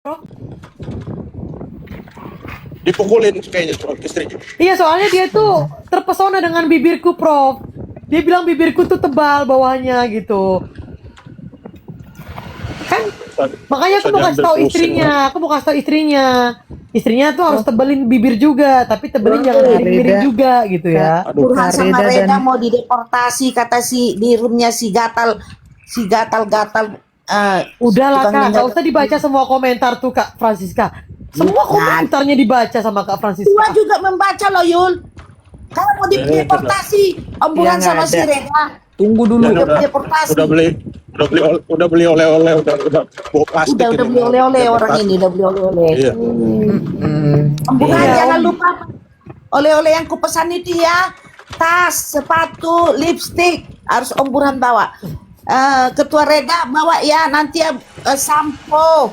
Prof. Dipukulin kayaknya sama istrinya. Iya, soalnya dia tuh terpesona dengan bibirku, Prof. Dia bilang bibirku tuh tebal bawahnya gitu. Kan makanya aku mau kasih tahu istrinya, Istrinya tuh harus tebelin bibir juga, tapi tebelin jangan miring-miring juga gitu ya. Aduh, Burhan sama Reda Reda dan mau dideportasi kata si di roomnya si gatal. Udahlah tukang Kak, minyak. gak usah dibaca semua komentar tuh Kak Francisca. Semua komentarnya dibaca sama Kak Gua Francisca. juga membaca loh Yul. Kalau mau dideportasi, Om Burhan Yang sama ada. si Reda Tunggu dulu. Ya, deportasi. udah beli oleh-oleh, udah bawa plastik. Udah ini. beli oleh-oleh orang ini, udah beli oleh-oleh. Iya. Om Burhan Iya, jangan Om. lupa oleh-oleh yang kupesan itu ya. Tas, sepatu, lipstick harus Om Burhan bawa. Ketua Reda bawa ya nanti ya sampo.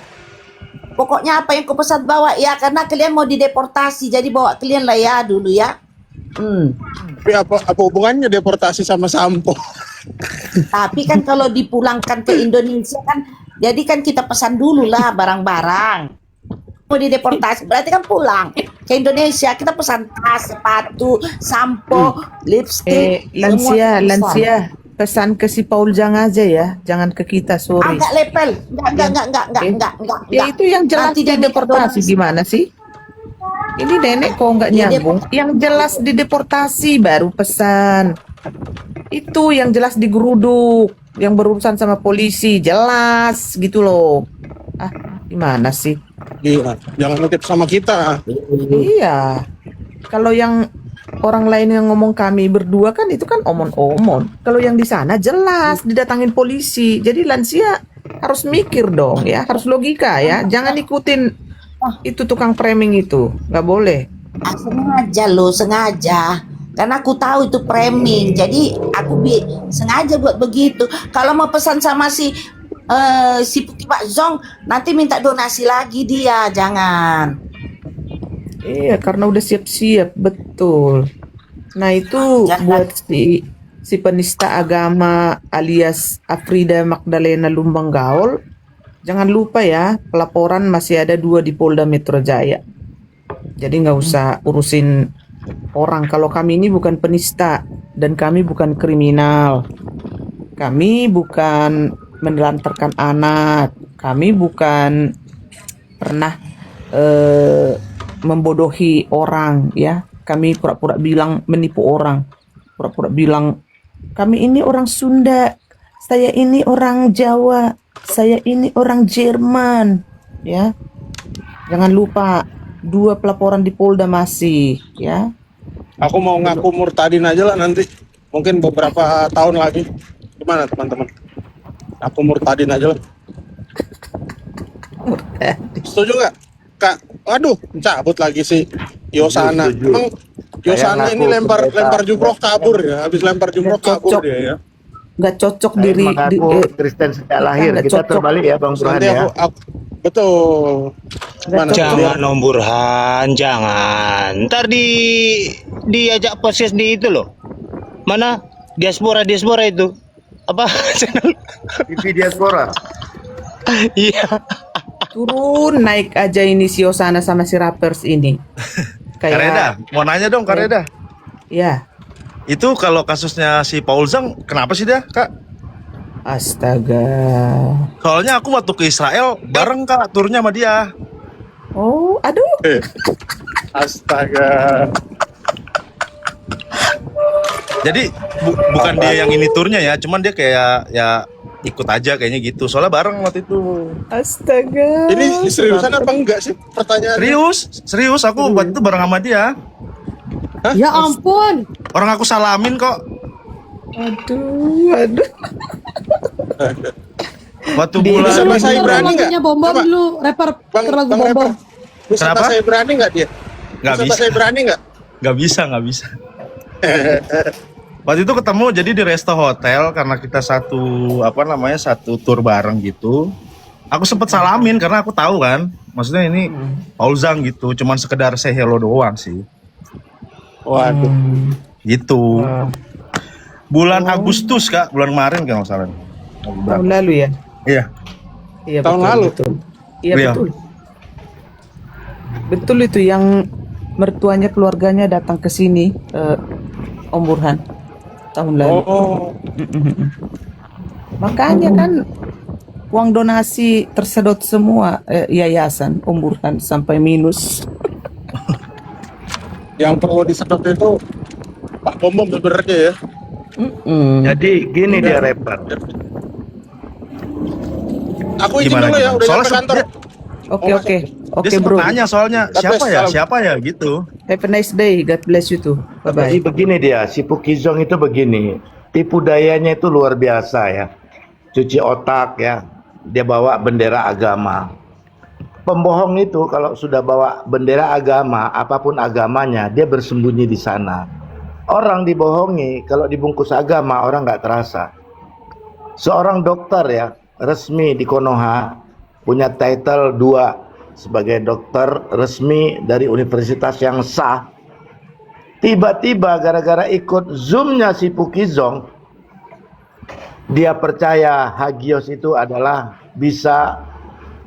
Pokoknya apa yang kupesan bawa ya karena kalian mau dideportasi jadi bawa kalian lah ya dulu ya. Tapi apa hubungannya deportasi sama sampo? Tapi kan kalau dipulangkan ke Indonesia kan jadi kan kita pesan dulu lah barang-barang. Mau dideportasi berarti kan pulang ke Indonesia kita pesan tas, sepatu, sampo, lipstick. semua Lansia, pesan ke si Paul Jang aja ya, jangan ke kita, sorry. Agak lepel. Enggak. Ya itu yang jelas Nanti dia dideportasi gimana sih? Ini nenek kok nggak nyambung. Yang jelas dideportasi baru pesan. Itu yang jelas digeruduk, yang berurusan sama polisi, jelas gitu loh. Ah, gimana sih? Iya, jangan nitip sama kita. Iya. Kalau yang orang lain yang ngomong kami berdua kan itu kan omon-omon. Kalau yang di sana jelas didatangin polisi. Jadi lansia harus mikir dong ya, harus logika ya. Jangan ikutin itu tukang framing itu, nggak boleh. sengaja. Karena aku tahu itu framing. Jadi aku sengaja buat begitu. Kalau mau pesan sama si Pak Zong nanti minta donasi lagi dia, jangan. Iya, karena udah siap-siap, betul. Nah itu buat si penista agama alias Afrida Magdalena Lumbang Gaul. Jangan lupa ya, pelaporan masih ada 2 di Polda Metro Jaya. Jadi nggak usah urusin orang. Kalau kami ini bukan penista dan kami bukan kriminal. Kami bukan menelantarkan anak. Kami bukan pernah membodohi orang ya. Kami pura-pura bilang menipu orang. Pura-pura bilang kami ini orang Sunda. Saya ini orang Jawa. Saya ini orang Jerman, ya. Jangan lupa 2 pelaporan di Polda masih, ya. Aku mau ngaku murtadin aja lah nanti. Mungkin beberapa tahun lagi. Gimana teman-teman? Aku murtadin aja lah. Setuju nggak, Kak? Waduh, cabut lagi sih Yosana. Emang Yosana ini lempar jumroh kabur ya. Habis lempar jumroh kabur dia ya. Nggak cocok Saya diri mengaku Kristen sejak lahir. nggak Kita cocok. terbalik ya Bang Burhan Nanti ya. aku betul. Mana? Jangan Om Burhan, jangan. Ntar diajak proses di itu loh. Mana diaspora itu apa? TV diaspora. Iya. Turun naik aja ini si Yosana sama si rappers ini. Kak Reda, mau nanya dong Kak Reda. Ya, Itu kalau kasusnya si Paul Zhang, kenapa sih dia, Kak? astaga. Soalnya aku waktu ke Israel bareng Kak turnya sama dia. Oh, aduh. Astaga. Jadi bukan dia yang ini turnya ya, cuman dia kayak ya ikut aja kayaknya gitu. Soalnya bareng waktu itu. Astaga. Ini seriusan apa enggak sih pertanyaan? Serius aku waktu itu bareng sama dia. Ya ampun. Orang aku salamin kok. Aduh. Waktu Di- bulan Bisa bahasa Ibrani nggak? Lagunya Bom Bom Coba. dulu, rapper Bang lagu Bang Bom rapper. Bom. Bisa Kenapa? bahasa Ibrani nggak dia? Nggak bisa. Bahasa Ibrani nggak? nggak bisa. Waktu itu ketemu jadi di resto hotel karena kita satu tour bareng gitu. Aku sempet salamin karena aku tahu kan, maksudnya ini Paul Zhang gitu, cuman sekedar say hello doang sih. Waduh. Gitu. Bulan Agustus Kak, bulan kemarin kalau nggak salah. Tahun lalu ya? Iya. Iya, Tahun betul, lalu? betul. Iya, Iya. betul. Betul itu yang mertuanya keluarganya datang ke sini, Om Burhan, tahun lalu. Oh, Makanya kan uang donasi tersedot semua, yayasan Om Burhan sampai minus. yang perlu disedot itu Pak Bom sebenarnya ya. Jadi gini dia rapper. Aku izin Gimana, dulu ya, gimana? udah Soalnya sampai kantor. Oke, oke. Dia Oke, sempat bro. nanya soalnya God bless, salam. siapa ya gitu. Have a nice day. God bless you too. Jadi Bye-bye. begini dia, si Pukizong itu begini, tipu dayanya itu luar biasa ya. Cuci otak ya, dia bawa bendera agama. Pembohong itu kalau sudah bawa bendera agama, apapun agamanya, dia bersembunyi di sana. Orang dibohongi, kalau dibungkus agama, orang nggak terasa. Seorang dokter ya, resmi di Konoha, punya title 2 sebagai dokter resmi dari universitas yang sah. Tiba-tiba gara-gara ikut Zoom-nya si Pukizong, dia percaya Hagios itu adalah bisa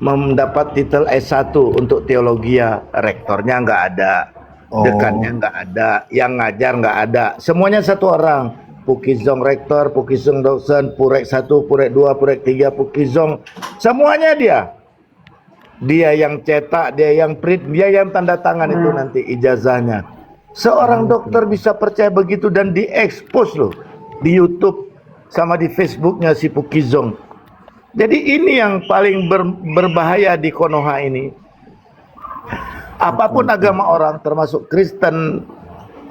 mendapat titel S1 untuk teologia. Rektornya nggak ada, dekannya nggak ada, yang ngajar nggak ada, semuanya satu orang. Pukizong rektor, Pukizong dosen, Purek 1, Purek 2, Purek 3, Pukizong, semuanya dia. Dia yang cetak, dia yang print, dia yang tanda tangan itu nanti ijazahnya. Seorang dokter bisa percaya begitu dan diekspos loh di YouTube sama di Facebooknya si Pukizong. Jadi ini yang paling berbahaya di Konoha ini. Apapun agama orang, termasuk Kristen,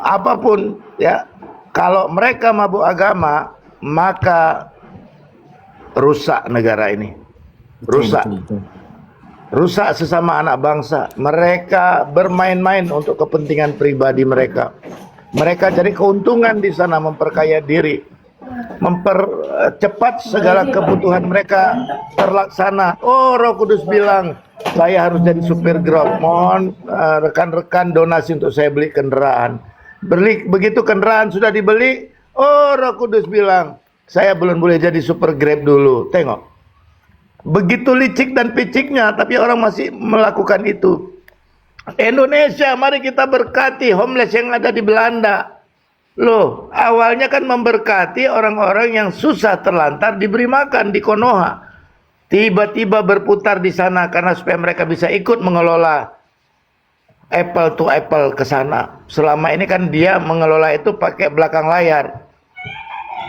apapun ya, kalau mereka mabuk agama, maka rusak negara ini. Rusak. Rusak sesama anak bangsa. Mereka bermain-main untuk kepentingan pribadi mereka. Mereka cari keuntungan di sana, memperkaya diri, mempercepat segala kebutuhan mereka terlaksana. Oh, Roh Kudus bilang, saya harus jadi supir Grab. Mohon rekan-rekan donasi untuk saya beli kendaraan. Begitu kendaraan sudah dibeli, oh Roh Kudus bilang, saya belum boleh jadi super Grab dulu. Tengok. Begitu licik dan piciknya, tapi orang masih melakukan itu. Indonesia, mari kita berkati homeless yang ada di Belanda. Loh, awalnya kan memberkati orang-orang yang susah terlantar diberi makan di Konoha. Tiba-tiba berputar di sana karena supaya mereka bisa ikut mengelola apple to apple ke sana. Selama ini kan dia mengelola itu pakai belakang layar.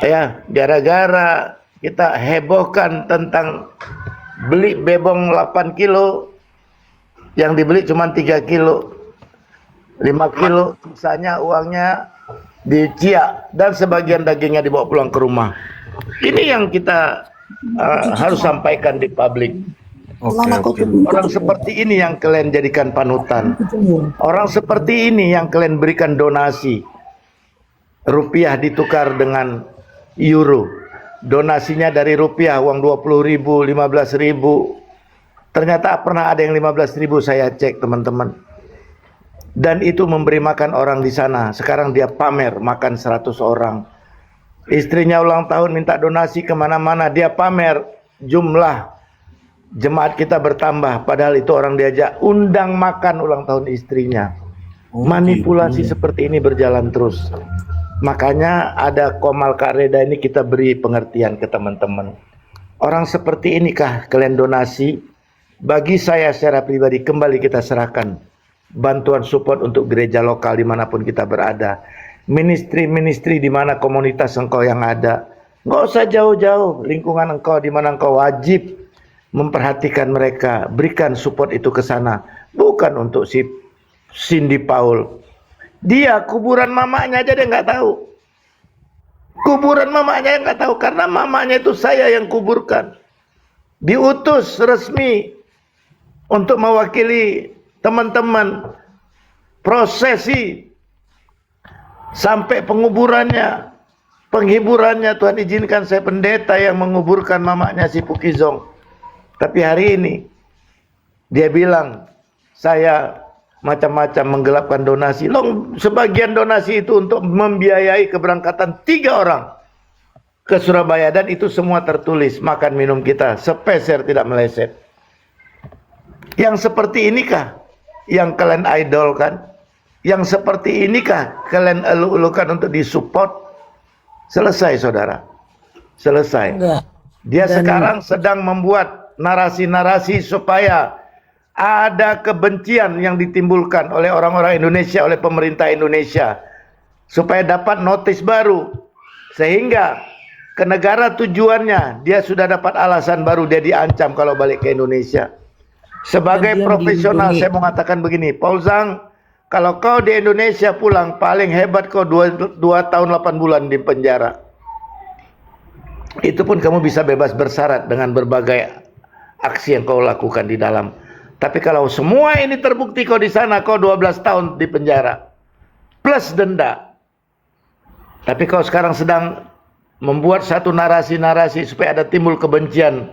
Ya, gara-gara kita hebohkan tentang beli bebong 8 kilo, yang dibeli cuma 3 kilo, 5 kilo, sisanya uangnya diciak dan sebagian dagingnya dibawa pulang ke rumah. Ini yang kita harus sampaikan di publik. Orang seperti ini yang kalian jadikan panutan. Orang seperti ini yang kalian berikan donasi. Rupiah ditukar dengan euro. Donasinya dari rupiah, uang 20.000, 15.000. Ternyata pernah ada yang 15.000, saya cek teman-teman. Dan itu memberi makan orang di sana. Sekarang dia pamer makan 100 orang. Istrinya ulang tahun minta donasi kemana-mana, dia pamer jumlah jemaat kita bertambah, padahal itu orang diajak undang makan ulang tahun istrinya. Manipulasi seperti ini berjalan terus. Makanya ada Komal Kak Reda ini kita beri pengertian ke teman-teman. Orang seperti inikah kalian donasi? Bagi saya secara pribadi, kembali kita serahkan bantuan support untuk gereja lokal dimanapun kita berada. Ministry-ministry di mana komunitas engkau yang ada. Nggak usah jauh-jauh, lingkungan engkau di mana engkau wajib memperhatikan mereka, berikan support itu ke sana. Bukan untuk si Cindy Paul. Dia kuburan mamanya aja dia nggak tahu. Kuburan mamanya nggak tahu karena mamanya itu saya yang kuburkan. Diutus resmi untuk mewakili teman-teman prosesi sampai penguburannya, penghiburannya. Tuhan izinkan saya pendeta yang menguburkan mamanya si Pukizong. Tapi hari ini dia bilang saya macam-macam menggelapkan donasi. Loh, sebagian donasi itu untuk membiayai keberangkatan 3 orang ke Surabaya dan itu semua tertulis. Makan minum kita sepeser tidak meleset. Yang seperti inikah yang kalian idolkan? Yang seperti inikah kalian elu-elukan untuk disupport? Selesai, saudara. Selesai. Enggak. Dia Dan- sekarang sedang membuat narasi-narasi supaya ada kebencian yang ditimbulkan oleh orang-orang Indonesia, oleh pemerintah Indonesia, supaya dapat notis baru, sehingga ke negara tujuannya dia sudah dapat alasan baru, dia diancam kalau balik ke Indonesia. Sebagai Dan dia profesional melindungi. saya mau katakan begini, Paul Zhang, kalau kau di Indonesia pulang, paling hebat kau 2 tahun 8 bulan di penjara. Itu pun kamu bisa bebas bersyarat dengan berbagai aksi yang kau lakukan di dalam. Tapi kalau semua ini terbukti kau di sana, kau 12 tahun di penjara plus denda. Tapi kau sekarang sedang membuat satu narasi-narasi supaya ada timbul kebencian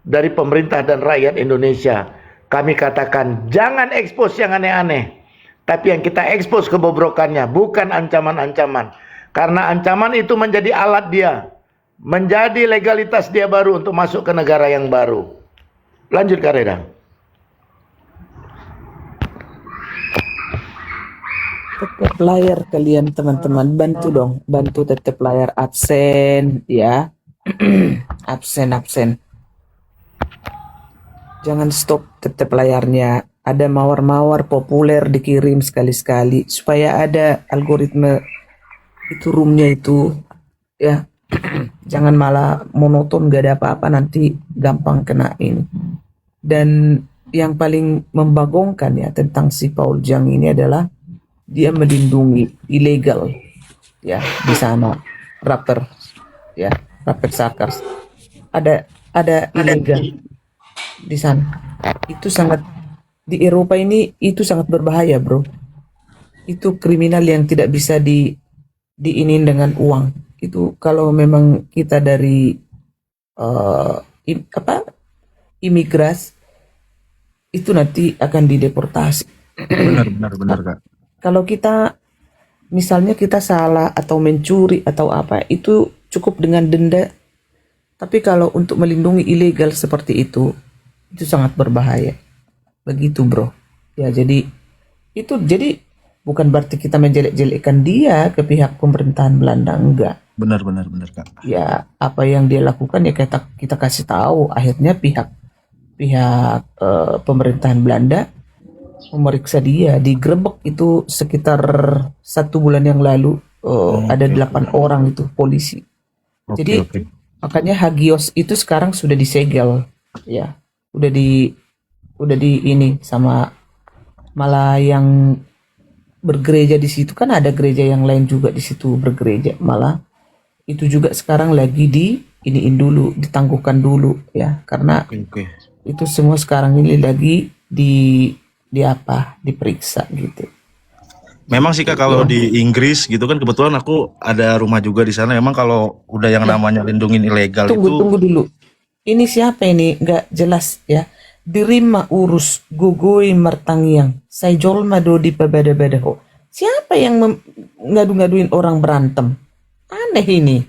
dari pemerintah dan rakyat Indonesia. Kami katakan jangan ekspos yang aneh-aneh, tapi yang kita ekspos kebobrokannya, bukan ancaman-ancaman. Karena ancaman itu menjadi alat dia, menjadi legalitas dia baru untuk masuk ke negara yang baru. Lanjut, Kak Reda. Tetap layar kalian teman-teman, bantu dong, bantu tetap layar absen ya. absen. Jangan stop tetap layarnya. Ada mawar-mawar populer dikirim sekali-sekali supaya ada algoritma itu roomnya itu ya. Jangan malah monoton gak ada apa-apa, nanti gampang kena ini. Dan yang paling membagongkan ya tentang si Paul Zhang ini adalah dia melindungi ilegal ya di sana, rapper ya, rapper suckers. Ada ilegal di sana. Itu sangat, di Eropa ini itu sangat berbahaya, bro. Itu kriminal yang tidak bisa diinin dengan uang. Itu kalau memang kita dari imigras itu nanti akan dideportasi. Benar, Kak. Kalau kita misalnya kita salah atau mencuri atau apa, itu cukup dengan denda. Tapi kalau untuk melindungi ilegal seperti itu sangat berbahaya. Begitu, bro. Ya, jadi bukan berarti kita menjelek-jelekkan dia ke pihak pemerintahan Belanda, enggak. Benar, Kak. Ya, apa yang dia lakukan ya kita kasih tahu. Akhirnya pihak pemerintahan Belanda memeriksa dia, digerebek itu sekitar 1 bulan yang lalu. Ada 8 orang itu polisi. Jadi makanya Hagios itu sekarang sudah disegel, ya, udah di ini sama, malah yang bergereja di situ kan ada gereja yang lain juga di situ bergereja, malah itu juga sekarang lagi iniin dulu, ditangguhkan dulu ya, karena itu semua sekarang ini lagi diperiksa gitu. Memang sih Kak, kalau di Inggris gitu kan, kebetulan aku ada rumah juga di sana. Emang kalau udah yang namanya lindungin ilegal Tunggu dulu. Ini siapa ini? Nggak jelas ya. Dirima urus gugui martangiang. Saya jolma do di pabada-bada ho. Siapa yang ngadu-ngaduin orang berantem? Aneh ini.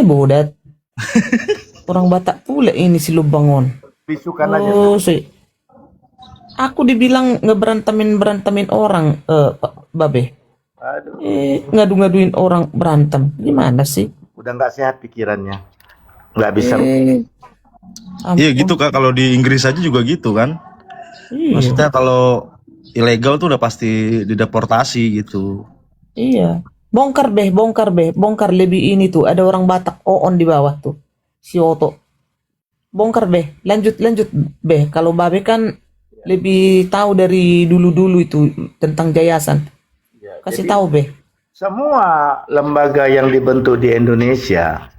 Bodat. Orang Batak pula ini si Lubangon. Bisukan aja. Oh, aku dibilang ngeberantemin orang, Pak Babe. Aduh, Ngadu-ngaduin orang berantem. Gimana sih? udah nggak sehat pikirannya. Nggak bisa. Iya gitu Kak, kalau di Inggris aja juga gitu kan. Iya. Maksudnya kalau ilegal tuh udah pasti dideportasi gitu. Iya. Bongkar lebih ini tuh. Ada orang Batak Oon di bawah tuh. Si Oto. Bongkar lanjut Beh. Kalau Babe kan lebih tahu dari dulu itu tentang yayasan. Kasih jadi- tahu Beh. Semua lembaga yang dibentuk di Indonesia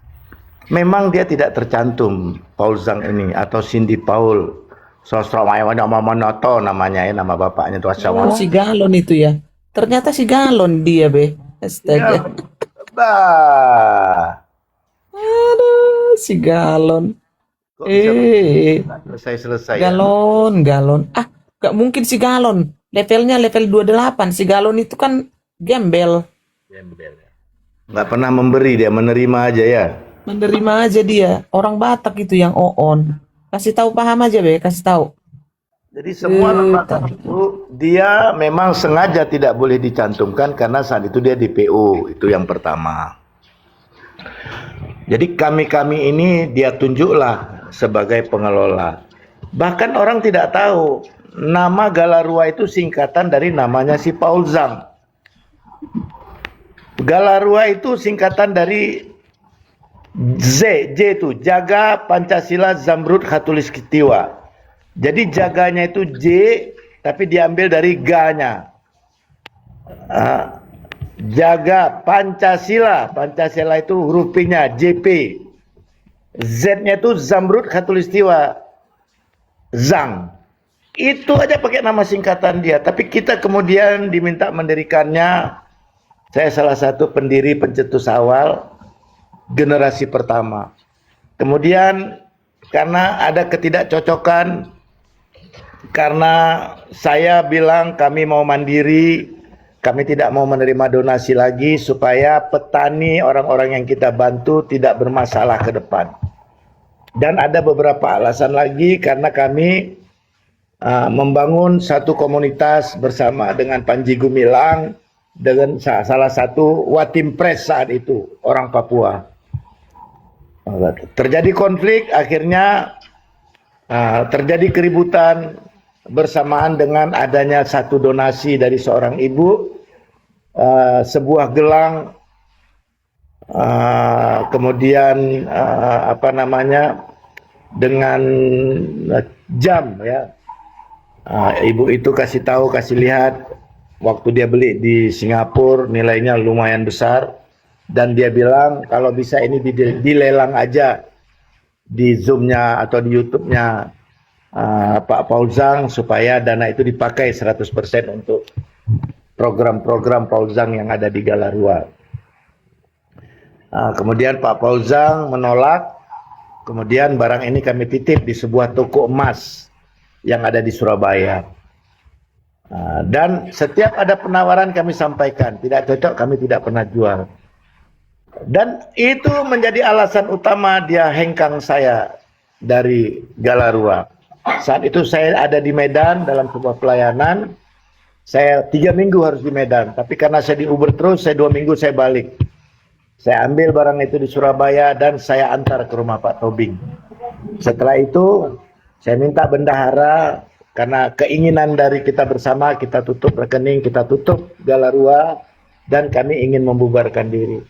memang dia tidak tercantum Paul Zhang ini atau Cindy Paul Sostramaya Manoto namanya ya, nama bapaknya itu Oh, si Galon itu ya. Ternyata si Galon dia Beh. Astaga. Bah. Aduh, si Galon. Kok bisa selesai-selesai ya? Galon. Ah, gak mungkin si Galon. Levelnya level 28. Si Galon itu kan gembel. Nggak pernah memberi, dia menerima aja ya. Menerima aja dia. Orang Batak itu yang Oon. Kasih tahu, paham aja Be, kasih tahu. Jadi semua lembaga itu dia memang sengaja tidak boleh dicantumkan karena saat itu dia DPO, itu yang pertama. Jadi kami-kami ini dia tunjuklah sebagai pengelola. Bahkan orang tidak tahu nama Galarua itu singkatan dari namanya si Paul Zhang. Galarua itu singkatan dari J itu Jaga Pancasila Zamrud Khatulistiwa. Jadi jaganya itu J, tapi diambil dari G-nya. Jaga Pancasila, Pancasila itu huruf P-nya JP. Z-nya itu Zamrud Khatulistiwa, Zhang. Itu aja pakai nama singkatan dia. Tapi kita kemudian diminta mendirikannya. Saya salah satu pendiri pencetus awal generasi pertama. Kemudian karena ada ketidakcocokan, karena saya bilang kami mau mandiri, kami tidak mau menerima donasi lagi supaya petani, orang-orang yang kita bantu tidak bermasalah ke depan. Dan ada beberapa alasan lagi karena kami membangun satu komunitas bersama dengan Panji Gumilang, dengan salah satu Watim Pres saat itu, orang Papua. Terjadi konflik, akhirnya terjadi keributan bersamaan dengan adanya satu donasi dari seorang ibu, sebuah gelang, kemudian dengan jam ya. Ibu itu kasih tahu, kasih lihat waktu dia beli di Singapura nilainya lumayan besar, dan dia bilang kalau bisa ini dilelang aja di Zoom-nya atau di YouTube-nya Pak Paul Zhang supaya dana itu dipakai 100% untuk program-program Paul Zhang yang ada di Galarua. Kemudian Pak Paul Zhang menolak, kemudian barang ini kami titip di sebuah toko emas yang ada di Surabaya. Dan setiap ada penawaran kami sampaikan, tidak cocok kami tidak pernah jual. Dan itu menjadi alasan utama dia hengkang saya dari Galarua. Saat itu saya ada di Medan dalam sebuah pelayanan. Saya 3 minggu harus di Medan, tapi karena saya di Uber terus, saya 2 minggu saya balik. Saya ambil barang itu di Surabaya dan saya antar ke rumah Pak Tobing. Setelah itu saya minta bendahara, karena keinginan dari kita bersama, kita tutup rekening, kita tutup Galarua, dan kami ingin membubarkan diri.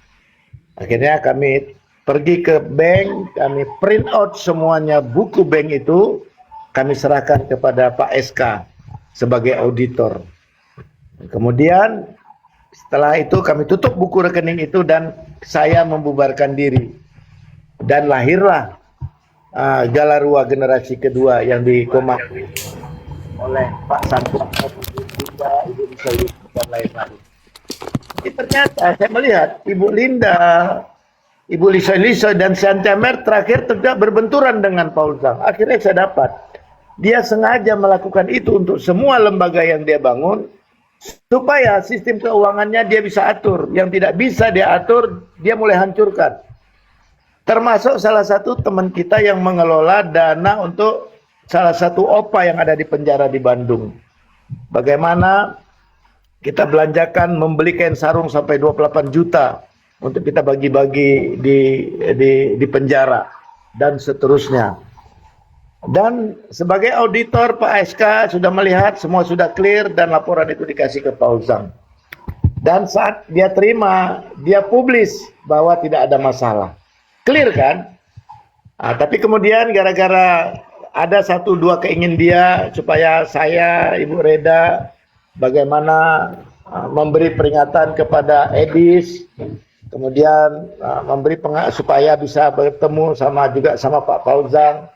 Akhirnya kami pergi ke bank, kami print out semuanya buku bank itu, kami serahkan kepada Pak SK sebagai auditor. Kemudian setelah itu kami tutup buku rekening itu dan saya membubarkan diri. Dan lahirlah Galarua generasi kedua yang dikomandoi oleh Pak Santuk, Ibu Lisa dan lain-lain. Ternyata saya melihat Ibu Linda, Ibu Lisa dan Santamer terakhir tidak berbenturan dengan Paul Zhang. Akhirnya saya dapat. Dia sengaja melakukan itu untuk semua lembaga yang dia bangun, supaya sistem keuangannya dia bisa atur. Yang tidak bisa dia atur, dia mulai hancurkan. Termasuk salah satu teman kita yang mengelola dana untuk salah satu OPA yang ada di penjara di Bandung. Bagaimana kita belanjakan membeli kain sarung sampai 28 juta untuk kita bagi-bagi di penjara dan seterusnya. Dan sebagai auditor Pak SK sudah melihat semua sudah clear dan laporan itu dikasih ke Paul Zhang. Dan saat dia terima, dia publis bahwa tidak ada masalah. Clear kan? Tapi kemudian gara-gara ada 1-2 keingin dia supaya saya, Ibu Reda, bagaimana memberi peringatan kepada Edis, kemudian memberi supaya bisa bertemu sama Pak Paul Zhang,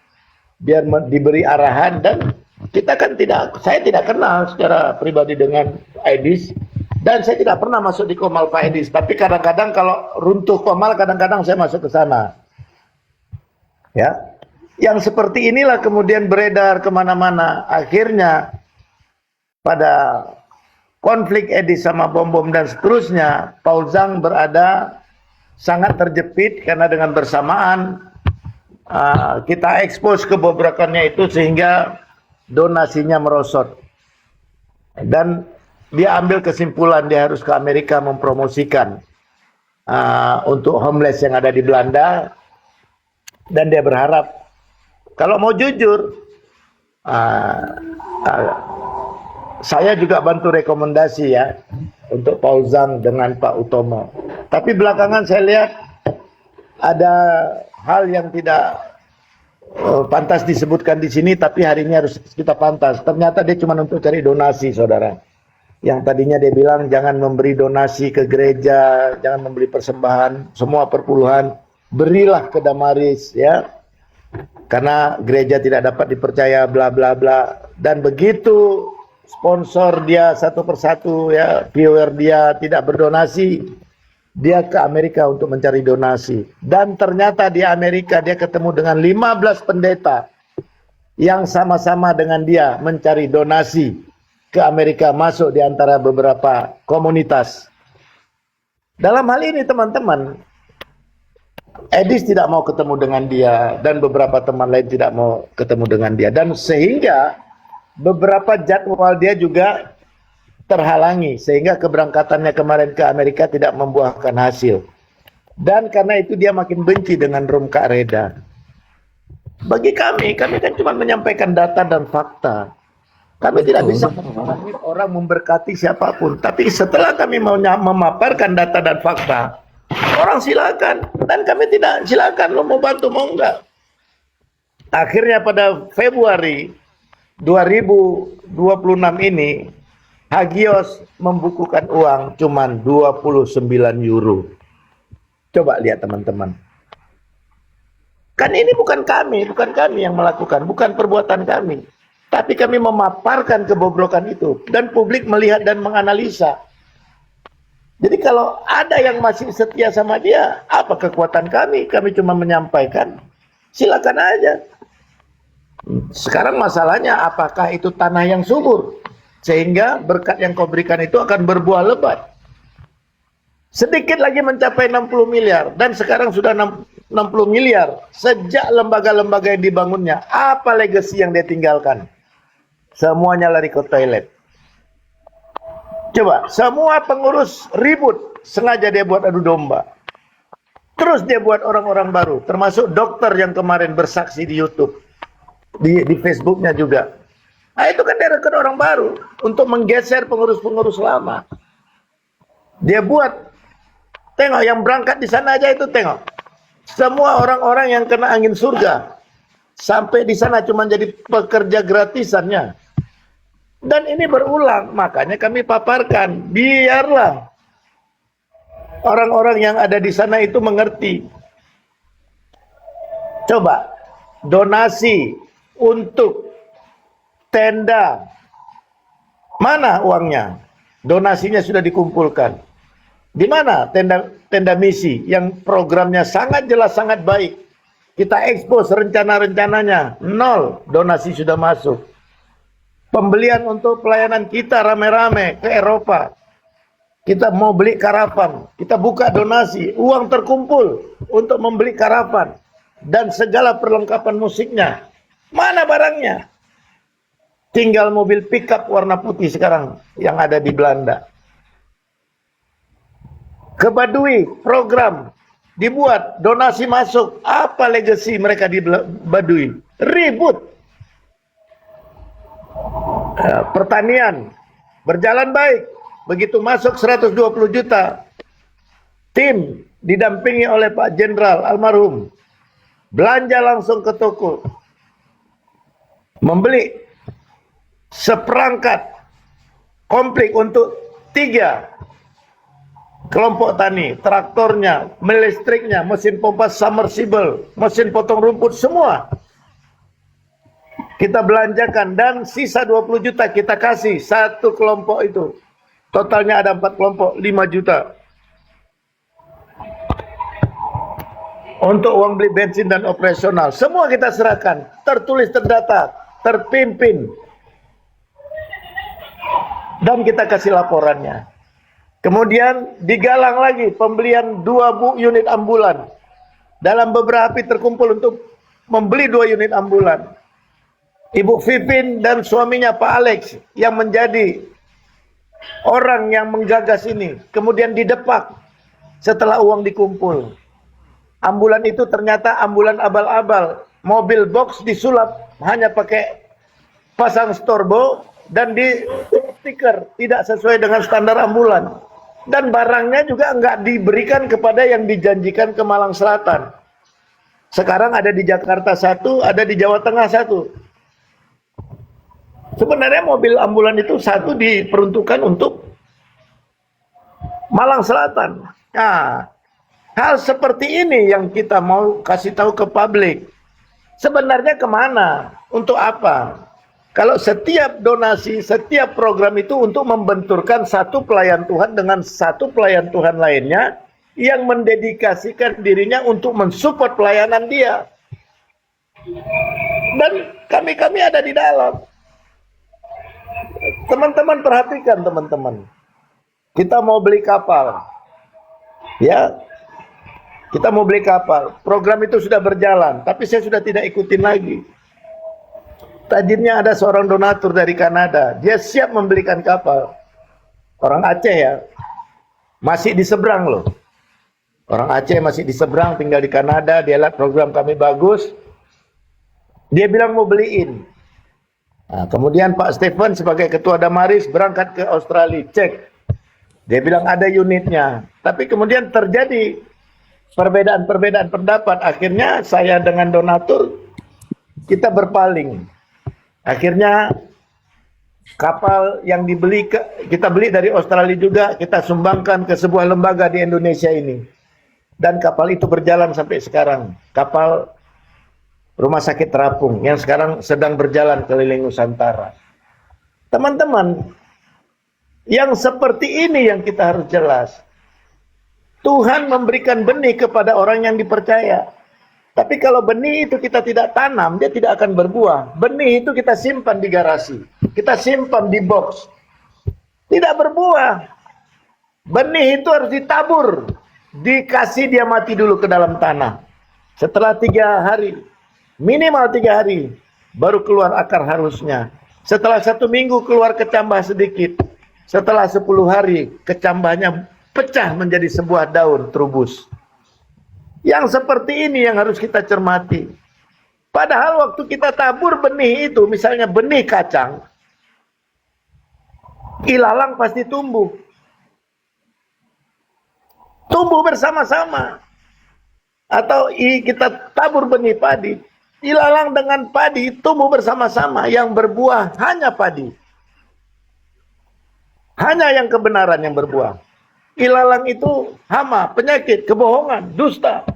biar diberi arahan. Dan kita kan saya tidak kenal secara pribadi dengan Edis, dan saya tidak pernah masuk di Komal Pak Edis, tapi kadang-kadang kalau runtuh Komal kadang-kadang saya masuk ke sana. Ya, yang seperti inilah kemudian beredar kemana-mana. Akhirnya pada konflik Edis sama bom-bom dan seterusnya, Paul Zhang berada sangat terjepit karena dengan bersamaan kita ekspos kebobrokannya itu, sehingga donasinya merosot. Dan dia ambil kesimpulan dia harus ke Amerika mempromosikan untuk homeless yang ada di Belanda. Dan dia berharap, kalau mau jujur, saya juga bantu rekomendasi ya untuk Paul Zhang dengan Pak Utomo. Tapi belakangan saya lihat ada hal yang tidak pantas disebutkan di sini, tapi hari ini harus kita pantas. Ternyata dia cuma untuk cari donasi, saudara. Yang tadinya dia bilang jangan memberi donasi ke gereja, jangan memberi persembahan, semua perpuluhan berilah ke Damaris ya. Karena gereja tidak dapat dipercaya bla bla bla. Dan begitu sponsor dia satu persatu ya, viewer dia tidak berdonasi, dia ke Amerika untuk mencari donasi. Dan ternyata di Amerika dia ketemu dengan 15 pendeta yang sama-sama dengan dia mencari donasi ke Amerika, masuk di antara beberapa komunitas. Dalam hal ini teman-teman, Edis tidak mau ketemu dengan dia dan beberapa teman lain tidak mau ketemu dengan dia, dan sehingga beberapa jadwal dia juga terhalangi sehingga keberangkatannya kemarin ke Amerika tidak membuahkan hasil. Dan karena itu dia makin benci dengan Rum Kak Reda. Bagi kami kan cuma menyampaikan data dan fakta. Kami tidak bisa menghalangi orang memberkati siapapun. Tapi setelah kami mau memaparkan data dan fakta, orang silakan, dan kami tidak silakan, lo mau bantu mau enggak. Akhirnya pada Februari 2026 ini Hagios membukukan uang cuman 29 euro. Coba lihat teman-teman. Kan ini bukan kami yang melakukan, bukan perbuatan kami. Tapi kami memaparkan kebobrokan itu dan publik melihat dan menganalisa. Jadi kalau ada yang masih setia sama dia, apa kekuatan kami? Kami cuma menyampaikan, silakan aja. Sekarang masalahnya apakah itu tanah yang subur? Sehingga berkat yang kau berikan itu akan berbuah lebat. Sedikit lagi mencapai 60 miliar. Dan sekarang sudah 60 miliar. Sejak lembaga-lembaga yang dibangunnya. Apa legacy yang dia tinggalkan? Semuanya lari ke toilet. Coba, semua pengurus ribut. Sengaja dia buat adu domba. Terus dia buat orang-orang baru. Termasuk dokter yang kemarin bersaksi di YouTube. Di Facebooknya juga. Nah, itu kan dia rekrut orang baru. Untuk menggeser pengurus-pengurus lama. Dia buat. Tengok, yang berangkat di sana aja itu tengok. Semua orang-orang yang kena angin surga. Sampai di sana cuma jadi pekerja gratisannya. Dan ini berulang, makanya kami paparkan, biarlah orang-orang yang ada di sana itu mengerti. Coba, donasi untuk tenda, mana uangnya? Donasinya sudah dikumpulkan. Di mana tenda misi yang programnya sangat jelas, sangat baik. Kita expose rencana-rencananya, nol, donasi sudah masuk. Pembelian untuk pelayanan kita rame-rame ke Eropa. Kita mau beli karavan. Kita buka donasi. Uang terkumpul untuk membeli karavan. Dan segala perlengkapan musiknya. Mana barangnya? Tinggal mobil pickup warna putih sekarang yang ada di Belanda. Ke Baduy, program dibuat, donasi masuk. Apa legacy mereka di Baduy? Ribut. Pertanian berjalan baik. Begitu masuk 120 juta, tim didampingi oleh Pak Jenderal almarhum belanja langsung ke toko, membeli seperangkat komplit untuk 3 kelompok tani, traktornya, listriknya, mesin pompa submersible, mesin potong rumput, semua kita belanjakan. Dan sisa 20 juta kita kasih satu kelompok itu. Totalnya ada 4 kelompok, 5 juta. Untuk uang beli bensin dan operasional. Semua kita serahkan. Tertulis, terdata, terpimpin. Dan kita kasih laporannya. Kemudian digalang lagi pembelian 2 unit ambulan. Dalam beberapa hari terkumpul untuk membeli 2 unit ambulan. Ibu Vivin dan suaminya Pak Alex yang menjadi orang yang menggagas ini, kemudian didepak setelah uang dikumpul. Ambulan itu ternyata ambulan abal-abal, mobil box disulap hanya pakai pasang storbo dan di stiker, tidak sesuai dengan standar ambulan. Dan barangnya juga nggak diberikan kepada yang dijanjikan ke Malang Selatan. Sekarang ada di Jakarta satu, ada di Jawa Tengah satu. Sebenarnya mobil ambulan itu satu diperuntukkan untuk Malang Selatan. Nah, hal seperti ini yang kita mau kasih tahu ke publik. Sebenarnya kemana? Untuk apa? Kalau setiap donasi, setiap program itu untuk membenturkan satu pelayan Tuhan dengan satu pelayan Tuhan lainnya yang mendedikasikan dirinya untuk mensupport pelayanan dia. Dan kami ada di dalam. Teman-teman perhatikan teman-teman. Kita mau beli kapal. Ya. Kita mau beli kapal. Program itu sudah berjalan, tapi saya sudah tidak ikutin lagi. Tajirnya ada seorang donatur dari Kanada. Dia siap membelikan kapal. Orang Aceh ya. Masih di seberang loh. Orang Aceh masih di seberang, tinggal di Kanada. Dia lihat program kami bagus. Dia bilang mau beliin. Nah, kemudian Pak Stephen sebagai ketua Damaris berangkat ke Australia, cek. Dia bilang ada unitnya. Tapi kemudian terjadi perbedaan pendapat. Akhirnya saya dengan donatur kita berpaling. Akhirnya kapal yang kita beli dari Australia juga kita sumbangkan ke sebuah lembaga di Indonesia ini. Dan kapal itu berjalan sampai sekarang. Kapal Rumah Sakit Terapung yang sekarang sedang berjalan keliling Nusantara. Teman-teman, yang seperti ini yang kita harus jelas. Tuhan memberikan benih kepada orang yang dipercaya. Tapi kalau benih itu kita tidak tanam, dia tidak akan berbuah. Benih itu kita simpan di garasi. Kita simpan di box. Tidak berbuah. Benih itu harus ditabur. Dikasih dia mati dulu ke dalam tanah. Setelah 3 hari, minimal 3 hari, baru keluar akar harusnya. Setelah 1 minggu keluar kecambah sedikit. Setelah 10 hari, kecambahnya pecah menjadi sebuah daun trubus. Yang seperti ini yang harus kita cermati. Padahal waktu kita tabur benih itu, misalnya benih kacang, ilalang pasti tumbuh. Tumbuh bersama-sama. Atau kita tabur benih padi, ilalang dengan padi tumbuh bersama-sama. Yang berbuah hanya padi. Hanya yang kebenaran yang berbuah. Ilalang itu hama, penyakit, kebohongan, dusta.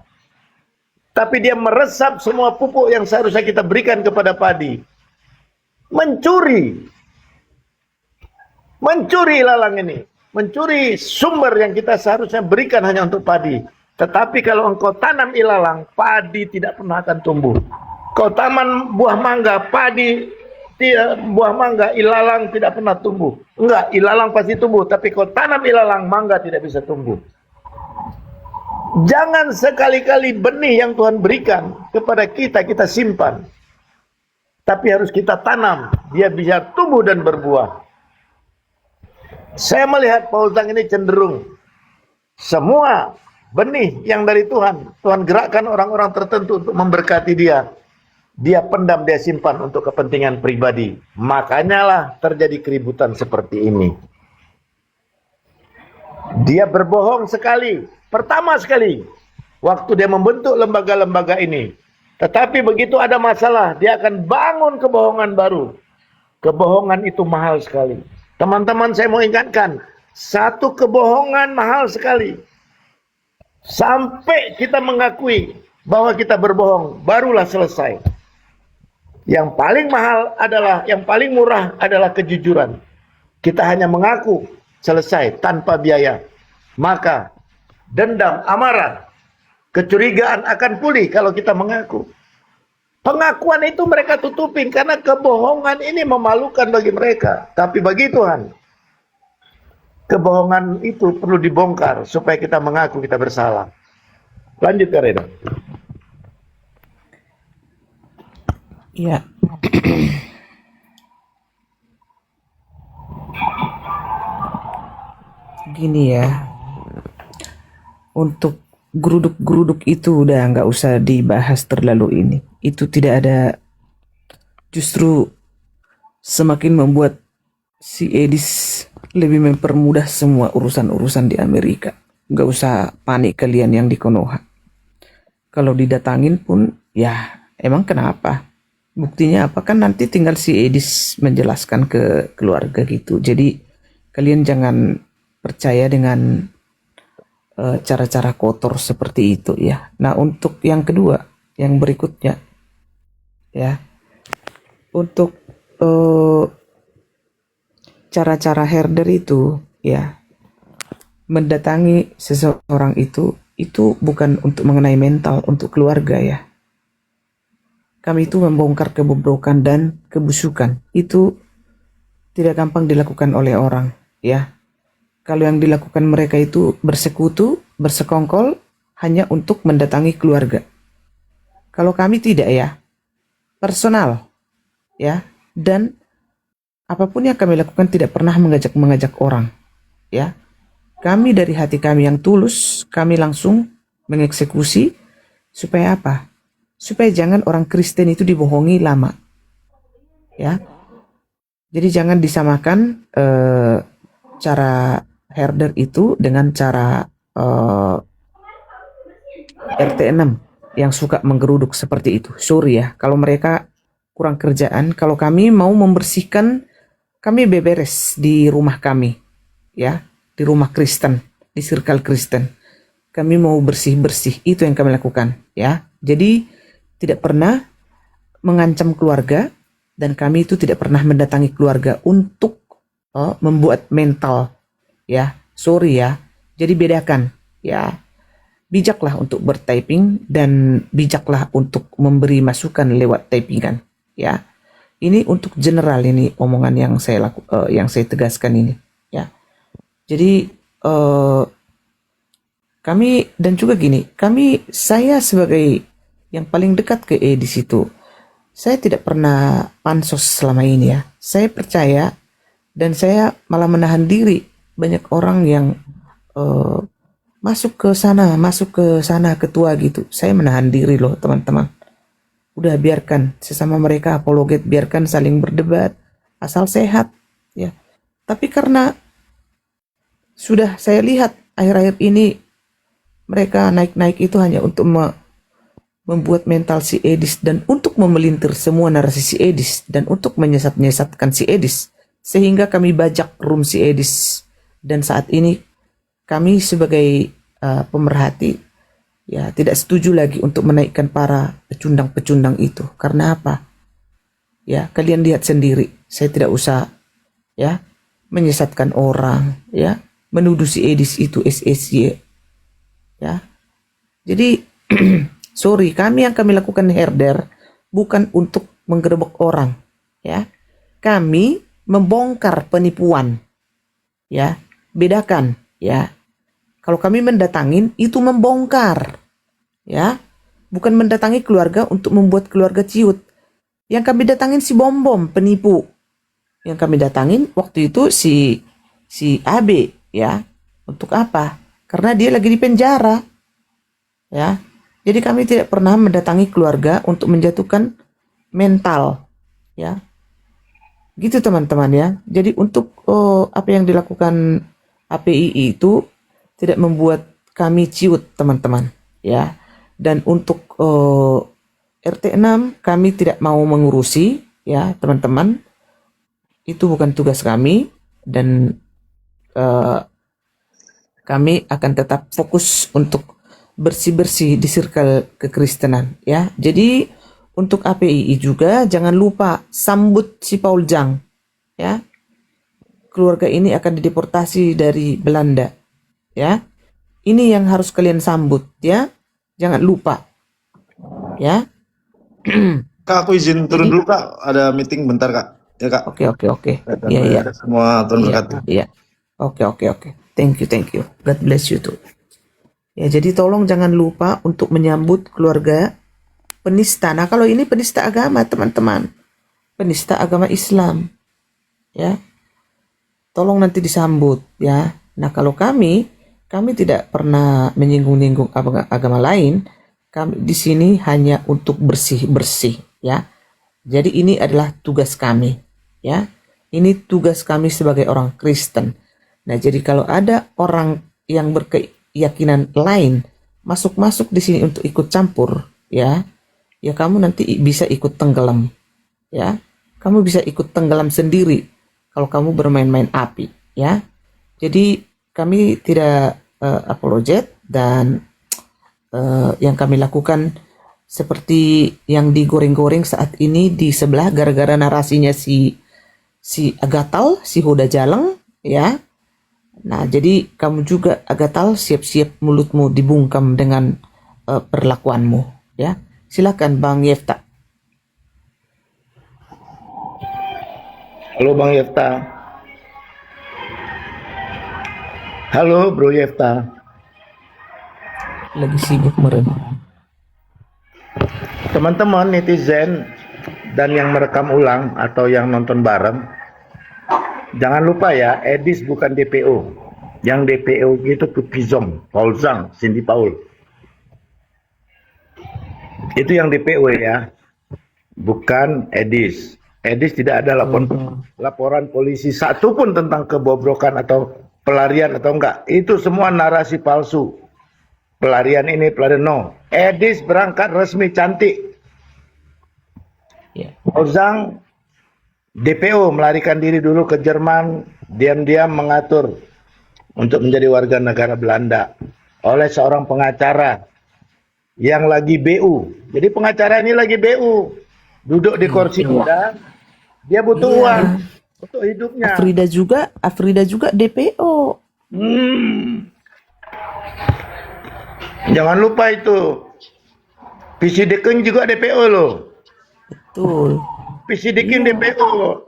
Tapi dia meresap semua pupuk yang seharusnya kita berikan kepada padi. Mencuri. Mencuri ilalang ini. Mencuri sumber yang kita seharusnya berikan hanya untuk padi. Tetapi kalau engkau tanam ilalang, padi tidak pernah akan tumbuh. Kau tanam buah mangga, buah mangga, ilalang tidak pernah tumbuh. Enggak, ilalang pasti tumbuh. Tapi kau tanam ilalang, mangga tidak bisa tumbuh. Jangan sekali-kali benih yang Tuhan berikan kepada kita, kita simpan. Tapi harus kita tanam. Dia bisa tumbuh dan berbuah. Saya melihat Paul Zhang ini cenderung semua benih yang dari Tuhan. Tuhan gerakkan orang-orang tertentu untuk memberkati dia. Dia pendam, dia simpan untuk kepentingan pribadi. Makanya lah terjadi keributan seperti ini. Dia berbohong sekali. Pertama sekali, waktu dia membentuk lembaga-lembaga ini. Tetapi begitu ada masalah, dia akan bangun kebohongan baru. Kebohongan itu mahal sekali. Teman-teman, saya mau ingatkan, satu kebohongan mahal sekali. Sampai kita mengakui bahwa kita berbohong, barulah selesai. Yang paling mahal adalah, yang paling murah adalah kejujuran. Kita hanya mengaku, selesai, tanpa biaya. Maka, dendam, amarah, kecurigaan akan pulih kalau kita mengaku. Pengakuan itu mereka tutupin, karena kebohongan ini memalukan bagi mereka. Tapi bagi Tuhan, kebohongan itu perlu dibongkar, supaya kita mengaku kita bersalah. Lanjut, Kak Reda. Ya, Gini ya, untuk geruduk-geruduk itu udah nggak usah dibahas terlalu ini. Itu tidak ada, justru semakin membuat si Edis lebih mempermudah semua urusan-urusan di Amerika. Nggak usah panik kalian yang di Konoha. Kalau didatangin pun, ya emang kenapa? Buktinya apa? Kan nanti tinggal si Edis menjelaskan ke keluarga gitu. Jadi kalian jangan percaya dengan cara-cara kotor seperti itu ya. Nah, untuk yang kedua, yang berikutnya ya, untuk cara-cara herder itu ya, mendatangi seseorang itu bukan untuk mengenai mental, untuk keluarga ya. Kami itu membongkar kebobrokan dan kebusukan. Itu tidak gampang dilakukan oleh orang ya. Kalau yang dilakukan mereka itu bersekutu, bersekongkol hanya untuk mendatangi keluarga. Kalau kami tidak ya, personal ya, dan apapun yang kami lakukan tidak pernah mengajak orang ya. Kami dari hati kami yang tulus, kami langsung mengeksekusi. Supaya apa? Supaya jangan orang Kristen itu dibohongi lama ya. Jadi jangan disamakan cara herder itu dengan cara RT6 yang suka menggeruduk seperti itu. Sorry ya, kalau mereka kurang kerjaan. Kalau kami mau membersihkan, kami beberes di rumah kami ya, di rumah Kristen, di circle Kristen. Kami mau bersih-bersih, itu yang kami lakukan ya. Jadi tidak pernah mengancam keluarga, dan kami itu tidak pernah mendatangi keluarga untuk membuat mental ya. Sorry ya. Jadi bedakan ya. Bijaklah untuk bertyping dan bijaklah untuk memberi masukan lewat typingan ya. Ini untuk general, ini omongan yang saya tegaskan ini ya. Jadi kami, dan juga gini, saya sebagai yang paling dekat ke di situ, saya tidak pernah pansos selama ini ya. Saya percaya, dan saya malah menahan diri. Banyak orang yang masuk ke sana ketua gitu. Saya menahan diri loh teman-teman. Udah biarkan sesama mereka apologet, biarkan saling berdebat, asal sehat ya. Tapi karena sudah saya lihat akhir-akhir ini mereka naik-naik itu hanya untuk membuat mental si Edis, dan untuk memelintir semua narasi si Edis, dan untuk menyesat-nyesatkan si Edis, sehingga kami bajak room si Edis. Dan saat ini kami sebagai pemerhati ya tidak setuju lagi untuk menaikkan para pecundang-pecundang itu. Karena apa? Ya, kalian lihat sendiri. Saya tidak usah ya menyesatkan orang ya, menuduh si Edis itu SSY ya. Jadi sorry, kami lakukan herder bukan untuk menggerebek orang ya. Kami membongkar penipuan ya. Bedakan ya. Kalau kami mendatangin itu membongkar ya. Bukan mendatangi keluarga untuk membuat keluarga ciut. Yang kami datangin si bom-bom penipu. Yang kami datangin waktu itu si AB ya. Untuk apa? Karena dia lagi di penjara ya. Jadi kami tidak pernah mendatangi keluarga untuk menjatuhkan mental ya. Gitu teman-teman ya. Jadi untuk apa yang dilakukan API itu tidak membuat kami ciut teman-teman ya. Dan untuk RT6 kami tidak mau mengurusi ya teman-teman. Itu bukan tugas kami, dan kami akan tetap fokus untuk bersih-bersih di circle kekristenan ya. Jadi untuk API juga jangan lupa sambut si Paul Jang ya. Keluarga ini akan dideportasi dari Belanda ya. Ini yang harus kalian sambut ya. Jangan lupa ya. Kak, aku izin turun dulu Kak, ada meeting bentar Kak. Ya Kak. Oke. Iya. Semua turun Iya. berkati. Iya. Oke. Thank you. God bless you too. Ya, jadi tolong jangan lupa untuk menyambut keluarga penista. Nah, kalau ini penista agama, teman-teman. penista agama Islam. Ya. Tolong nanti disambut ya. Nah, kalau kami tidak pernah menyinggung-nyinggung agama lain. Kami di sini hanya untuk bersih-bersih ya. Jadi ini adalah tugas kami ya. Ini tugas kami sebagai orang Kristen. Nah, jadi kalau ada orang yang berkeyakinan lain masuk di sini untuk ikut campur ya kamu nanti bisa ikut tenggelam ya. Kamu bisa ikut tenggelam sendiri kalau kamu bermain-main api ya. Jadi kami tidak apologet dan yang kami lakukan seperti yang digoreng-goreng saat ini di sebelah gara-gara narasinya si Agatal, si Huda Jaleng ya. Nah, jadi kamu juga Agatal siap-siap mulutmu dibungkam dengan perlakuanmu ya. Silakan Bang Yefta. Halo Bang Yefta. Halo Bro Yefta. Lagi sibuk meren. Teman-teman netizen dan yang merekam ulang atau yang nonton bareng, jangan lupa ya, Edis bukan DPO. Yang DPO itu Pizong, Paul Zhang, Cindy Paul. Itu yang DPO ya, bukan Edis. Edis tidak ada laporan polisi satu pun tentang kebobrokan atau pelarian atau enggak. Itu semua narasi palsu. Pelarian ini, pelarian no. Edis berangkat resmi cantik. Paul Zhang DPO melarikan diri dulu ke Jerman, diam-diam mengatur untuk menjadi warga negara Belanda oleh seorang pengacara yang lagi BU. Jadi pengacara ini lagi BU, duduk di kursi kuda, dia butuh uang untuk hidupnya. Afrida juga DPO. Jangan lupa itu. PC Dekeng juga DPO loh. Betul. PC Dekeng DPO.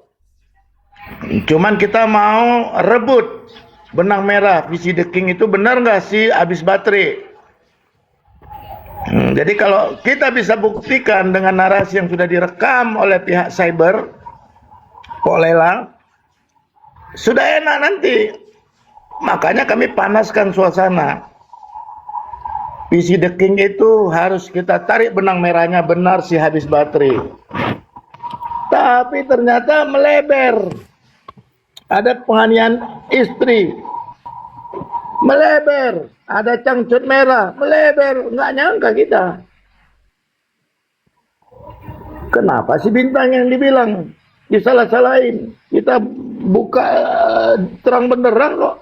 Cuman kita mau rebut benang merah PC Dekeng itu benar nggak sih habis baterai. Jadi kalau kita bisa buktikan dengan narasi yang sudah direkam oleh pihak cyber, Pok Lelang, sudah enak nanti. Makanya kami panaskan suasana. PC Dekeng itu harus kita tarik benang merahnya benar sih habis baterai. Tapi ternyata melebar. Ada penganiayaan istri. Melebar. Ada cangcut merah. Melebar. Nggak nyangka kita. Kenapa sih Bintang yang dibilang disalah-salahin? Kita buka terang benderang kok.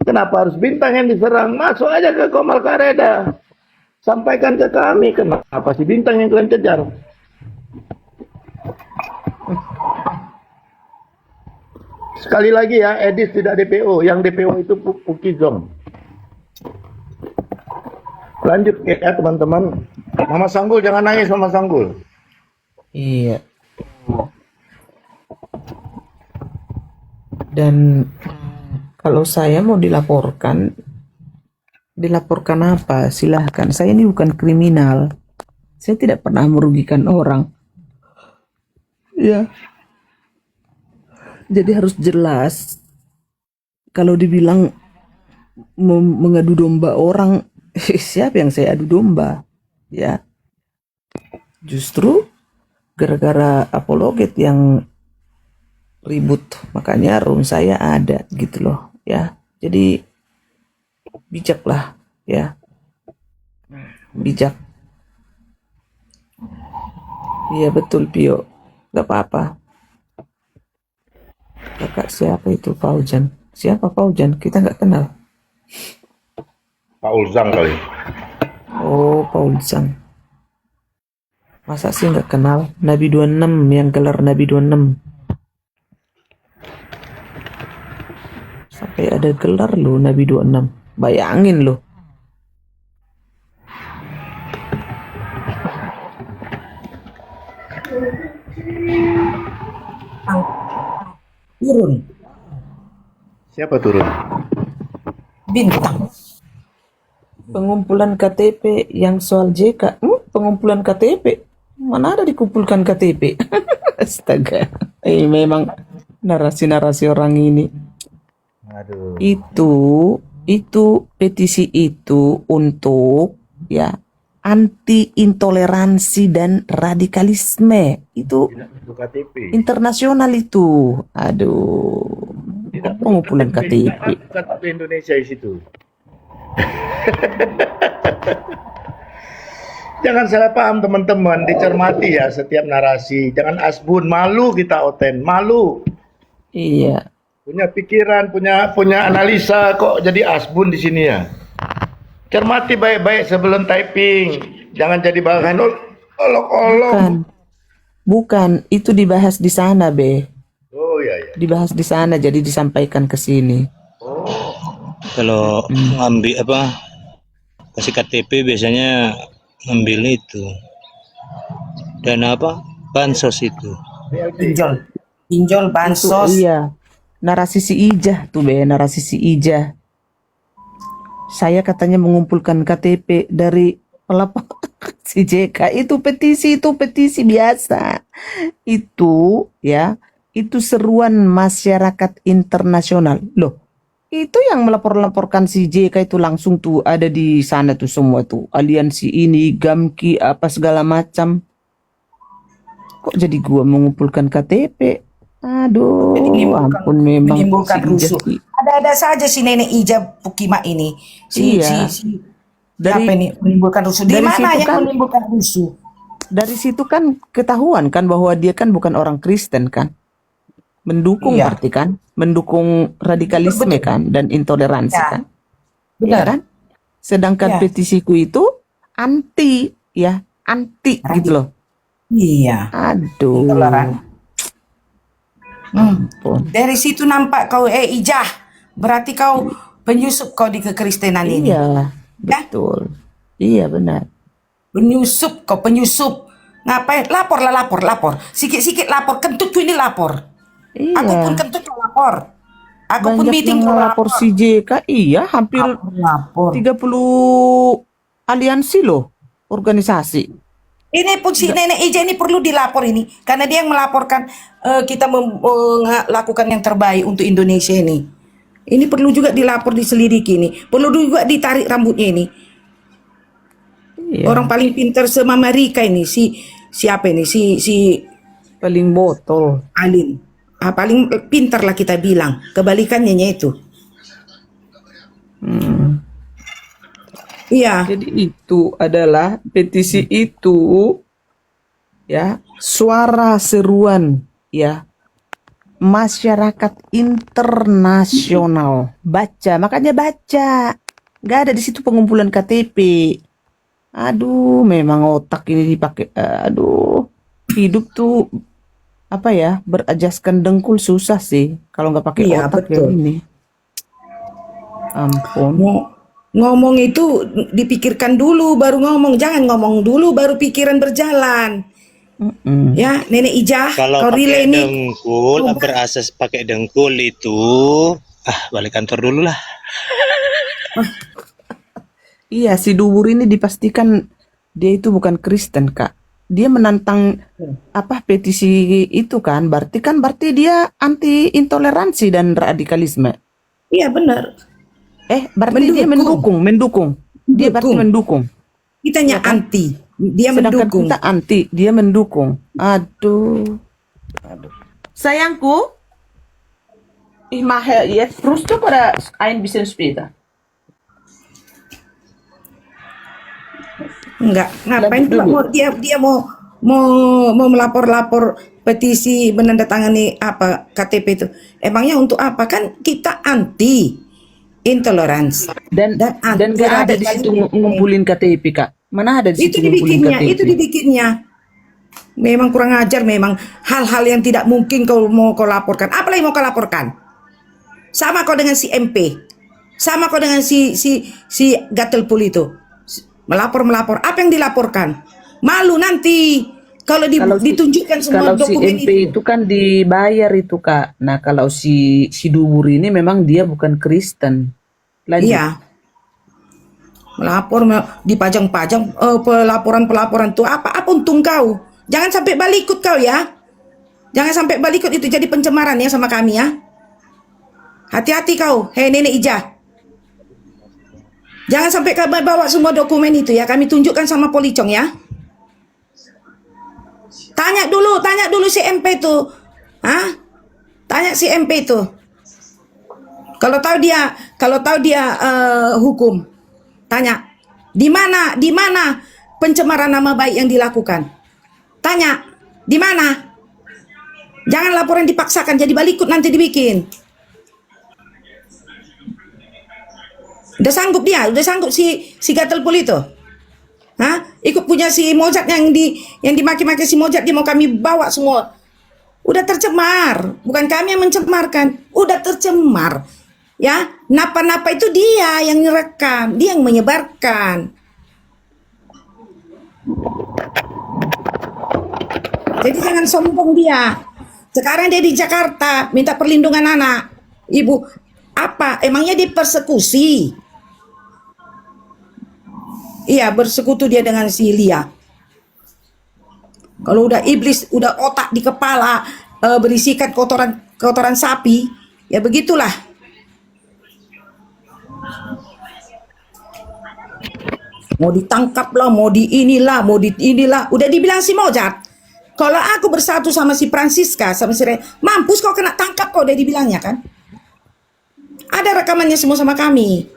Kenapa harus Bintang yang diserang? Masuk aja ke Komal Kareda. Sampaikan ke kami. Kenapa sih Bintang yang kalian kejar? Sekali lagi ya, Edis tidak DPO. Yang DPO itu Pukizong. Lanjut ya teman-teman. Mama Sanggul, jangan nangis Mama Sanggul. Iya. Dan kalau saya mau dilaporkan apa? Silahkan. Saya ini bukan kriminal. Saya tidak pernah merugikan orang. Ya. Jadi harus jelas. Kalau dibilang mengadu domba orang, siapa yang saya adu domba? Ya. Justru gara-gara apologet yang ribut, makanya room saya ada gitu loh ya. Jadi bijaklah ya, bijak. Iya betul Pio, gak apa-apa. Kakak siapa itu Paujan? Siapa Paujan? Kita nggak kenal. Paul Zhang kali. Oh Paul Zhang. Masa sih nggak kenal? Nabi 26 yang gelar Nabi 26. Sampai ada gelar loh Nabi 26. Bayangin loh. Turun. Siapa turun? Bintang. Pengumpulan KTP yang soal JK. Pengumpulan KTP. Mana ada dikumpulkan KTP? Astaga. Memang narasi-narasi orang ini. Aduh. Itu petisi itu untuk ya anti intoleransi dan radikalisme. Itu Tidak untuk KTP. internasional itu. Aduh. Tidak Pengumpulan KTP. KTP Indonesia di situ. Jangan salah paham teman-teman, dicermati ya setiap narasi. Jangan asbun, malu kita Oten, malu. Iya. Punya pikiran, punya analisa kok jadi asbun di sini ya. Cermati baik-baik sebelum typing. Jangan jadi bahan olok-olok. Bukan, itu dibahas di sana, Be. Oh iya ya. Dibahas di sana jadi disampaikan ke sini. Kalau ngambil kasih KTP biasanya ngambil itu dana bansos itu. Pinjol bansos. Iya. Narasi si Ijah tuh, Be, narasi si Ijah. Saya katanya mengumpulkan KTP dari pelapor si JK. Itu petisi biasa. Itu ya, itu seruan masyarakat internasional. Loh, itu yang melapor-laporkan si JK itu langsung tuh ada di sana tuh semua tuh. Aliansi ini, Gamki, apa segala macam. Kok jadi gua mengumpulkan KTP? Aduh, ampun memang menimbulkan si rusuh. Ijah. Ada saja si nenek Ijah Pukima ini. Iya. Apa ini menimbulkan rusuh? Di dari mana situ yang kan- menimbulkan rusuh? Dari situ kan ketahuan kan bahwa dia kan bukan orang Kristen kan. Mendukung Iya. berarti kan, mendukung radikalisme kan dan intoleransi Ya. kan. Benar. Iya kan? Sedangkan Ya. petisiku itu anti gitu loh. Iya. Aduh. Intoleran. Ampun. Dari situ nampak kau Ijah. Berarti kau penyusup kau di kekristenan ini. Iya, betul. Iya benar. Penyusup kau penyusup. Ngapain? Lapor. Sikit-sikit lapor. Kentutku ini lapor. Iya. Aku pun kentut kau lapor. Aku pun Banyak meeting yang kau lapor lapor. si JK. Iya, hampir Lapor. 30 aliansi loh, organisasi. Ini pun si nenek Ija ini perlu dilapor ini karena dia yang melaporkan kita melakukan yang terbaik untuk Indonesia ini. Ini perlu juga dilapor, diselidiki ini. Perlu juga ditarik rambutnya ini. Iya. Orang paling pintar semama Rika ini siapa ini si Paling botol. Alin. Paling pintar lah kita bilang. Kebalikannya itu. Iya. Jadi itu adalah petisi itu ya, suara seruan ya masyarakat internasional. Baca, makanya baca. Gak ada di situ pengumpulan KTP. Aduh, memang otak ini dipakai. Aduh, hidup tuh apa ya, berajaskan dengkul susah sih kalau nggak pakai Iya, otak betul. kayak ini. Ampun. Ngomong itu dipikirkan dulu baru ngomong. Jangan ngomong dulu baru pikiran berjalan. Mm-mm. Ya, Nenek Ijah, Kalau kau pakai relay nih. dengkul, berasas pakai dengkul itu, balik kantor dulu lah. Iya, si Dubur ini dipastikan dia itu bukan Kristen, Kak. Dia menantang petisi itu kan, berarti dia anti intoleransi dan radikalisme. Iya benar. Berarti dia mendukung. Dia berarti mendukung. Kitanya anti, dia Sedangkan mendukung. kita anti, dia mendukung. Aduh. Sayangku, ich mache jetzt Frühstück oder ein bisschen später? Enggak, ngapain Lanjut pula dulu. dia mau melapor-lapor petisi menandatangani KTP itu. Emangnya untuk apa? Kan kita anti intoleransi. Dan anti gak ada di situ ngumpulin KTP, Kak. Mana ada di situ ngumpulin KTP? Itu dibikinnya. Memang kurang ajar memang hal-hal yang tidak mungkin kau laporkan. Apa lagi mau kau laporkan? Sama kau dengan si MP. Sama kau dengan si Gatel Pul itu. Melapor. Apa yang dilaporkan? Malu nanti kalau ditunjukkan semua kalau si dokumen MP itu kan dibayar itu, Kak. Nah, kalau si Dubur ini memang dia bukan Kristen. Lanjut. Iya. Melapor dipajang-pajang pelaporan itu apa untung kau? Jangan sampai balikut kau ya. Jangan sampai balikut, itu jadi pencemaran ya sama kami ya. Hati-hati kau, hei nenek Ija. Jangan sampai kau bawa semua dokumen itu ya. Kami tunjukkan sama Policong ya. Tanya dulu si MP itu. Hah? Tanya si MP itu. Kalau tahu dia hukum. Tanya, di mana pencemaran nama baik yang dilakukan? Tanya, di mana? Jangan laporan dipaksakan, jadi balikut nanti dibikin. Udah sanggup si Gatel Pul itu. Hah? Ikut punya si Mojat yang dimaki-maki si Mojat, dia mau kami bawa semua. Udah tercemar, bukan kami yang mencemarkan, udah tercemar. Ya, napa-napa itu dia yang ngerekam, dia yang menyebarkan. Jadi jangan sombong dia. Sekarang dia di Jakarta minta perlindungan anak. Ibu, apa? Emangnya dipersekusi? Iya, bersekutu dia dengan si Lia. Kalau udah iblis, udah otak di kepala, berisikan kotoran sapi, ya begitulah. Mau ditangkap lah, mau di inilah. Udah dibilang si Mojat, kalau aku bersatu sama si Francisca, sama si mampus kau kena tangkap kau, udah dibilangnya kan. Ada rekamannya semua sama kami.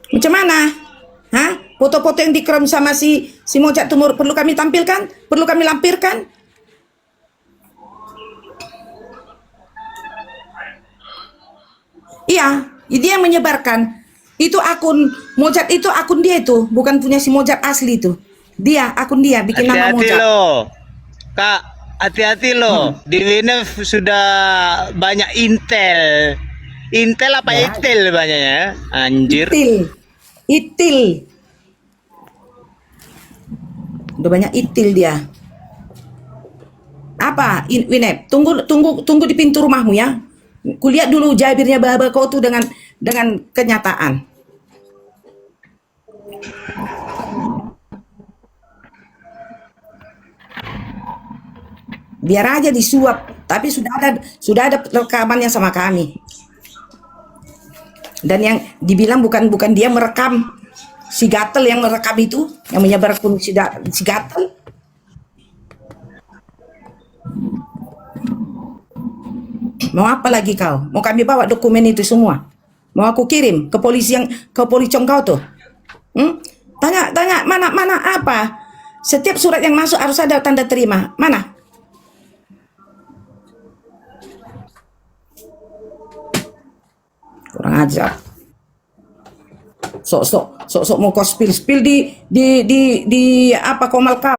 Macam mana? Hah? Foto-foto yang dikirim sama si Mojat Tumur perlu kami tampilkan? Perlu kami lampirkan? Iya, dia yang menyebarkan. Itu akun Mojat, itu akun dia itu, bukan punya si Mojat asli itu. Dia, akun dia bikin nama Hati-hati Mojat. loh, Kak. Hati-hati loh. Di Winef sudah banyak intel. Intel apa Intel banyaknya? Anjir. Itil. Udah banyak itil dia. Apa? Winep, tunggu di pintu rumahmu ya. Kulihat dulu jabirnya Baba kau tuh dengan kenyataan. Biar aja disuap, tapi sudah ada rekamannya sama kami. Dan yang dibilang bukan dia merekam, si Gatel yang merekam itu, yang menyebarkan si Gatel. Mau apa lagi kau? Mau kami bawa dokumen itu semua? Mau aku kirim ke Policong kau tuh? Tanya mana apa? Setiap surat yang masuk harus ada tanda terima. Mana? Kurang ajar. Sok mau kau spill di apa Komal kau?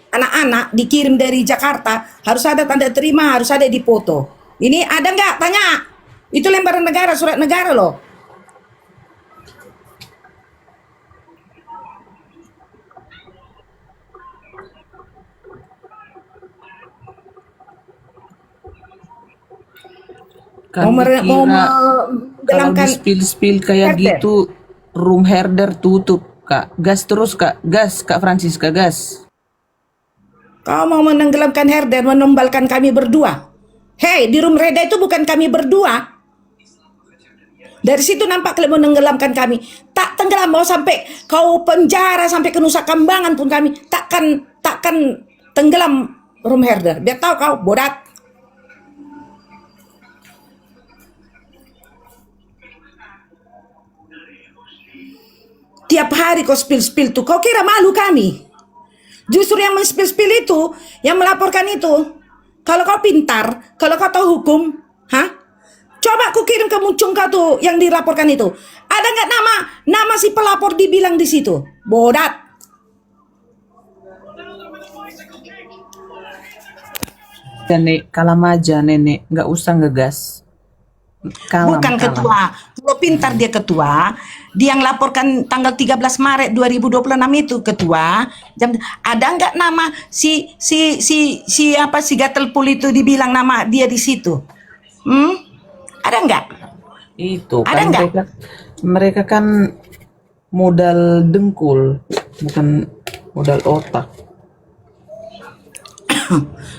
Anak-anak dikirim dari Jakarta harus ada tanda terima, harus ada di foto. Ini ada nggak? Tanya. Itu lembaran negara, surat negara loh. Kami kira Mau kalau menenggelamkan di spill kayak herder. gitu, room herder tutup, Kak. Gas terus, Kak. Gas, Kak Francisca, gas. Kau mau menenggelamkan herder, menumbalkan kami berdua. Hei, di room Reda itu bukan kami berdua. Dari situ nampak kalian menenggelamkan kami. Tak tenggelam, mau sampai kau penjara, sampai ke Nusa Kambangan pun kami takkan tenggelam room herder. Biar tahu kau bodat. Tiap hari kau spill tuh. Kau kira malu kami? Justru yang men-spill itu, yang melaporkan itu. Kalau kau pintar, kalau kau tahu hukum, coba aku kirim ke muncung kau tuh yang dilaporkan itu. Ada nggak nama si pelapor dibilang di situ? Bodat. Nenek, kalam aja, Nenek. Nggak usah ngegas. Bukan ketua. Kalau pintar dia ketua, dia yang laporkan tanggal 13 Maret 2026 itu ketua. Ada nggak nama si Gatel Pul itu dibilang nama dia di situ? Ada nggak? Itu Ada kan nggak? mereka kan modal dengkul, bukan modal otak.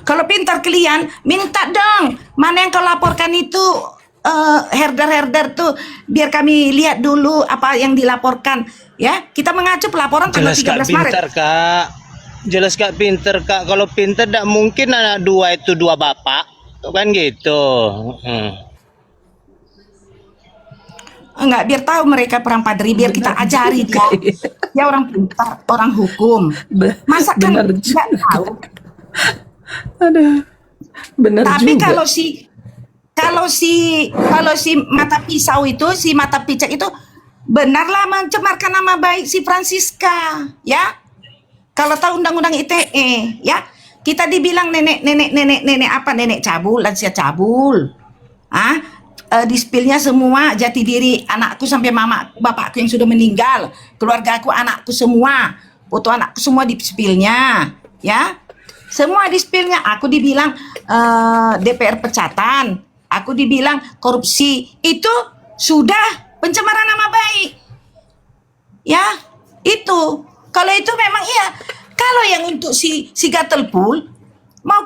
Kalau pintar kalian, minta dong. Mana yang kau laporkan itu herder tuh, biar kami lihat dulu apa yang dilaporkan. Ya, kita mengacu pelaporan tanggal Jelas Kak 13 Maret. pinter Kak. Jelas Kak pinter Kak. Kalau pinter tidak mungkin anak dua itu dua bapak. Kan gitu. Enggak, biar tahu mereka perang padri, biar kita ajari dia. Dia orang pintar, orang hukum. Masa kan Benar nggak tahu. Ada benar Tapi juga. kalau si mata pisau itu, si mata picek itu benarlah mencemarkan nama baik si Francisca, ya. Kalau tahu undang-undang ITE, ya. Kita dibilang nenek apa, nenek cabul, lansia cabul. Di spillnya semua jati diri anakku sampai mama bapakku yang sudah meninggal, keluarga aku, anakku semua, foto anakku semua di spillnya, ya. Semua di spillnya. Aku dibilang DPR pecatan, aku dibilang korupsi. Itu sudah pencemaran nama baik, ya. Itu kalau itu memang iya. Kalau yang untuk si Gatel Pul mau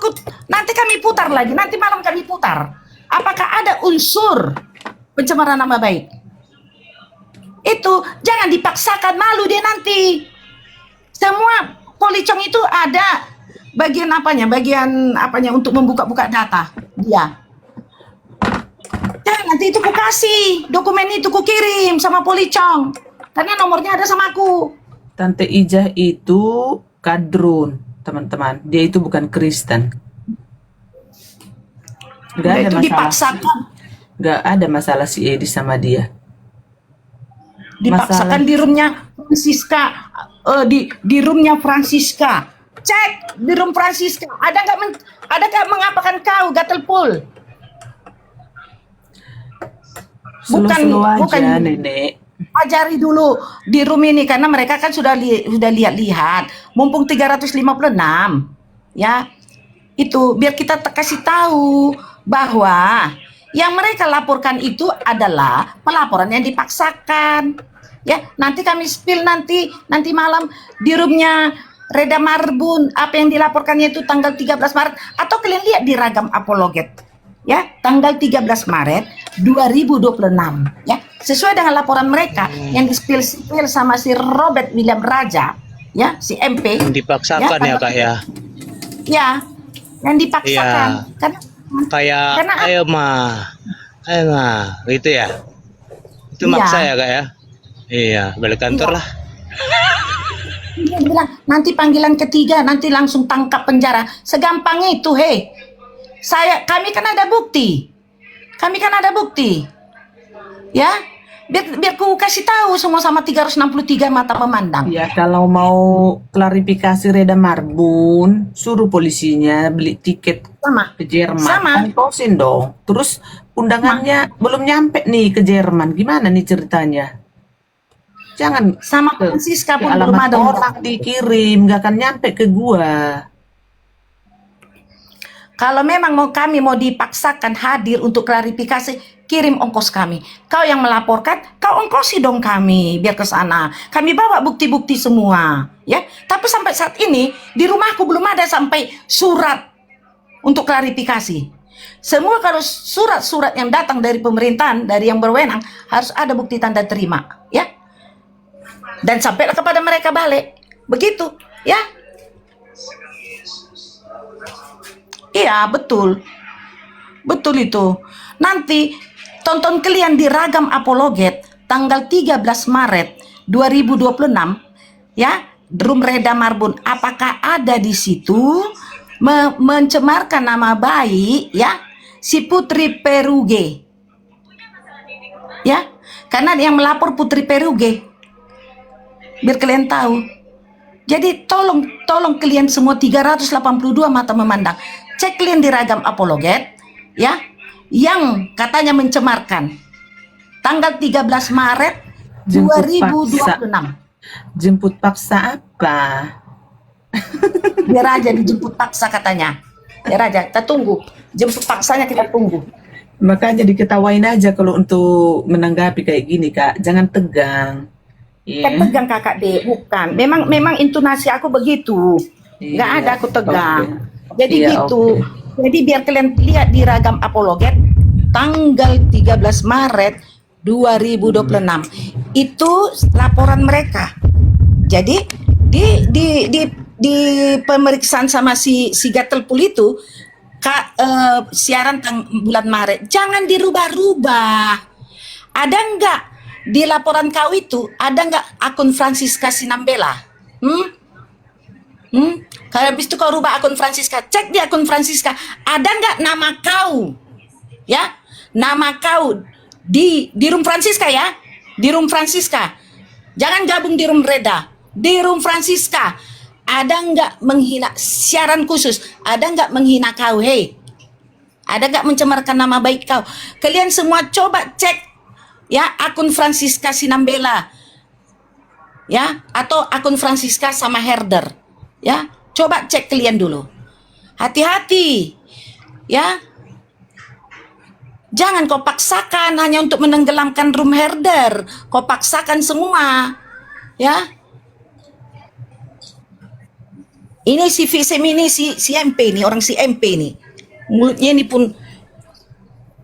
nanti kami putar lagi, nanti malam kami putar. Apakah ada unsur pencemaran nama baik? Itu jangan dipaksakan, malu dia nanti. Semua policong itu ada bagian apanya untuk membuka-buka data dia. Jangan nanti itu ku kasih, dokumen itu ku kirim sama policong. Karena nomornya ada sama aku. Tante Ijah itu kadrun, teman-teman. Dia itu bukan Kristen. Gak ada Itu masalah. dipaksakan. Gak ada masalah si Edi sama dia. Dipaksakan di roomnya Francisca, di roomnya Francisca. Cek di room Francisca. Adakah mengapakan kau Gatel Pul? Slow-slow aja, bukan. Nenek. Ajari dulu di room ini karena mereka kan sudah lihat-lihat. Mumpung 356, ya. Itu biar kita kasih tahu bahwa yang mereka laporkan itu adalah pelaporan yang dipaksakan. Ya, nanti kami spill nanti malam di roomnya Reda Marbun apa yang dilaporkannya itu tanggal 13 Maret atau kalian lihat di Ragam Apologet. Ya, tanggal 13 Maret 2026, ya. Sesuai dengan laporan mereka yang di-spill sama si Robert William Raja, ya, si MP. Dipaksakan ya Kak ya. Ya, yang dipaksakan. Iya. Karena ayo mah gitu ya. Itu Iya. maksa ya Kak ya. Iya, balik kantor lah. dia bilang nanti panggilan ketiga nanti langsung tangkap penjara. Segampang itu, hei. Kami kan ada bukti. Ya, biar ku kasih tahu semua sama 363 mata memandang. Ya kalau mau klarifikasi Reda Marbun, suruh polisinya beli tiket Sama. ke Jerman. Sama. Ongkosin dong. Terus undangannya belum nyampe nih ke Jerman. Gimana nih ceritanya? Jangan Sama ke Francisca pun belum alamat ada orang dikirim, gak akan nyampe ke gua. Kalau memang kami mau dipaksakan hadir untuk klarifikasi, kirim ongkos kami. Kau yang melaporkan, kau ongkosi dong kami biar ke sana. Kami bawa bukti-bukti semua, ya. Tapi sampai saat ini di rumahku belum ada sampai surat untuk klarifikasi. Semua kalau surat-surat yang datang dari pemerintahan, dari yang berwenang harus ada bukti tanda terima, ya. Dan sampailah kepada mereka balik. Begitu, ya. Iya, betul. Betul itu. Nanti tonton kalian di Ragam Apologet tanggal 13 Maret 2026 ya, Room Reda Marbun. Apakah ada di situ mencemarkan nama baik ya si Putri Peruge? Ya, karena yang melapor Putri Peruge. Biar kalian tahu. Jadi tolong kalian semua 382 mata memandang. Cek kalian di Ragam Apologet, ya. yang katanya mencemarkan. Tanggal 13 Maret Jemput 2026. Jemput paksa apa? Biar aja dijemput paksa katanya. Biar aja, kita tunggu. Jemput paksanya kita tunggu. Makanya diketawain aja kalau untuk menanggapi kayak gini, Kak. Jangan tegang. Kan Iya. tegang kakak dek, bukan. Memang intonasi aku begitu. Nggak Iya. ada aku tegang. Oke. Jadi Iya, gitu. oke. Jadi biar kalian lihat di ragam apologet tanggal 13 Maret 2026 itu laporan mereka. Jadi di pemeriksaan sama si Gatelpul itu siaran bulan Maret jangan dirubah-rubah. Ada nggak di laporan kau itu ada nggak akun Francisca Sinambela? Kalau habis itu kau rubah akun Francisca, cek di akun Francisca, ada nggak nama kau? Ya, nama kau di room Francisca ya, di room Francisca. Jangan gabung di room Reda, di room Francisca. Ada nggak menghina siaran khusus? Ada nggak menghina kau? Hei, ada nggak mencemarkan nama baik kau? Kalian semua coba cek ya akun Francisca Sinambela, ya, atau akun Francisca sama Herder, ya. Coba cek kalian dulu. Hati-hati, ya. Jangan kau paksakan hanya untuk menenggelamkan room Herder. Kau paksakan semua, ya. Ini si Visem ini si MP nih, orang si MP nih. Mulutnya ini pun.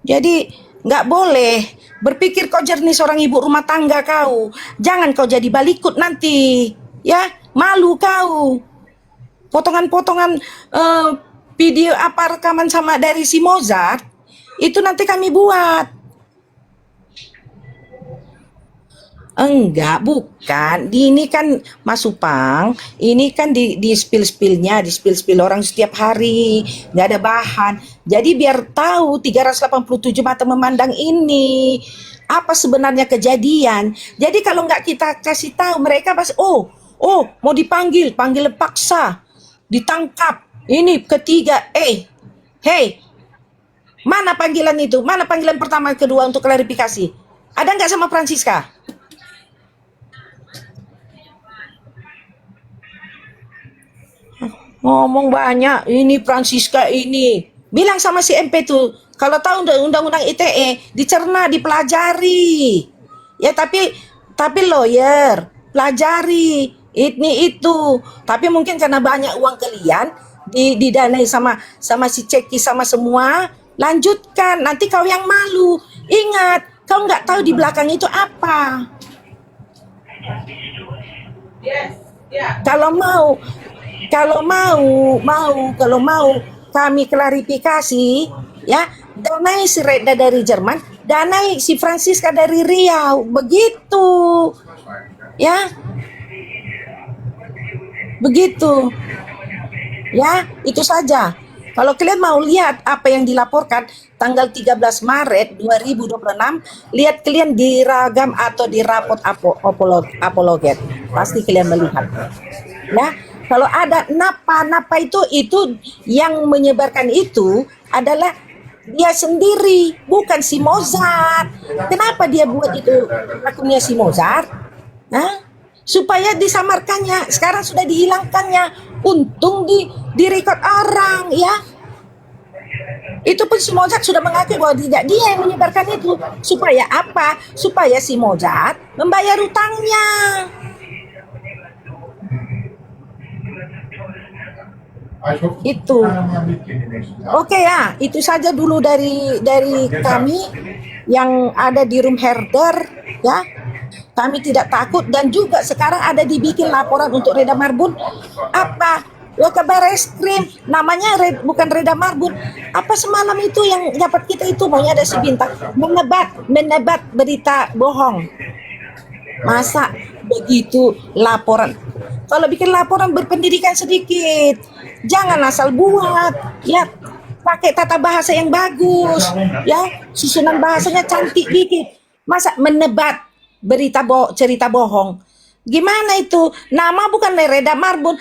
Jadi nggak boleh berpikir kau jernih seorang ibu rumah tangga kau. Jangan kau jadi balikut nanti, ya. Malu kau. Potongan-potongan video apa rekaman sama dari si Mozart itu nanti kami buat. Enggak, bukan. Ini kan Mas Upang, ini kan di spill-spillnya, di spill-spill orang setiap hari, nggak ada bahan. Jadi biar tahu 387 mata memandang ini apa sebenarnya kejadian. Jadi kalau nggak kita kasih tahu mereka pasti mau dipanggil, panggil paksa, ditangkap. Ini ketiga, hey, mana panggilan itu? Mana panggilan pertama, kedua untuk klarifikasi? Ada nggak sama Francisca? Ngomong banyak, ini Francisca ini. Bilang sama si MP tuh, kalau tahu undang-undang ITE, dicerna, dipelajari. Ya tapi lawyer, pelajari ini itu. Tapi mungkin karena banyak uang kalian didanai sama si Ceki sama semua, lanjutkan. Nanti kau yang malu. Ingat, kau nggak tahu di belakang itu apa. Kalau mau kami klarifikasi, ya, danai si Reda dari Jerman, danai si Francisca dari Riau, begitu, ya, begitu, ya, itu saja. Kalau kalian mau lihat apa yang dilaporkan tanggal 13 Maret 2026, lihat kalian di ragam atau di rapot apologet, pasti kalian melihat, ya. Kalau ada napa itu yang menyebarkan itu adalah dia sendiri, bukan si Mozart. Kenapa dia buat itu akunnya si Mozart? Supaya disamarkannya. Sekarang sudah dihilangkannya. Untung di-record orang, ya. Itu pun si Mozart sudah mengaku bahwa tidak dia yang menyebarkan itu. Supaya apa? Supaya si Mozart membayar utangnya. Itu. Oke ya, itu saja dulu dari kami yang ada di room Herder, ya. Kami tidak takut dan juga sekarang ada dibikin laporan untuk Reda Marbun. Apa? Kabar Reskrim namanya bukan Reda Marbun. Apa semalam itu yang dapat kita itu maunya ada si Bintang menebat berita bohong. Masa begitu laporan? Kalau bikin laporan berpendidikan sedikit, jangan asal buat, ya, pakai tata bahasa yang bagus, ya, susunan bahasanya cantik dikit. Masa menebat cerita bohong? Gimana itu? Nama bukan Reda Marbun,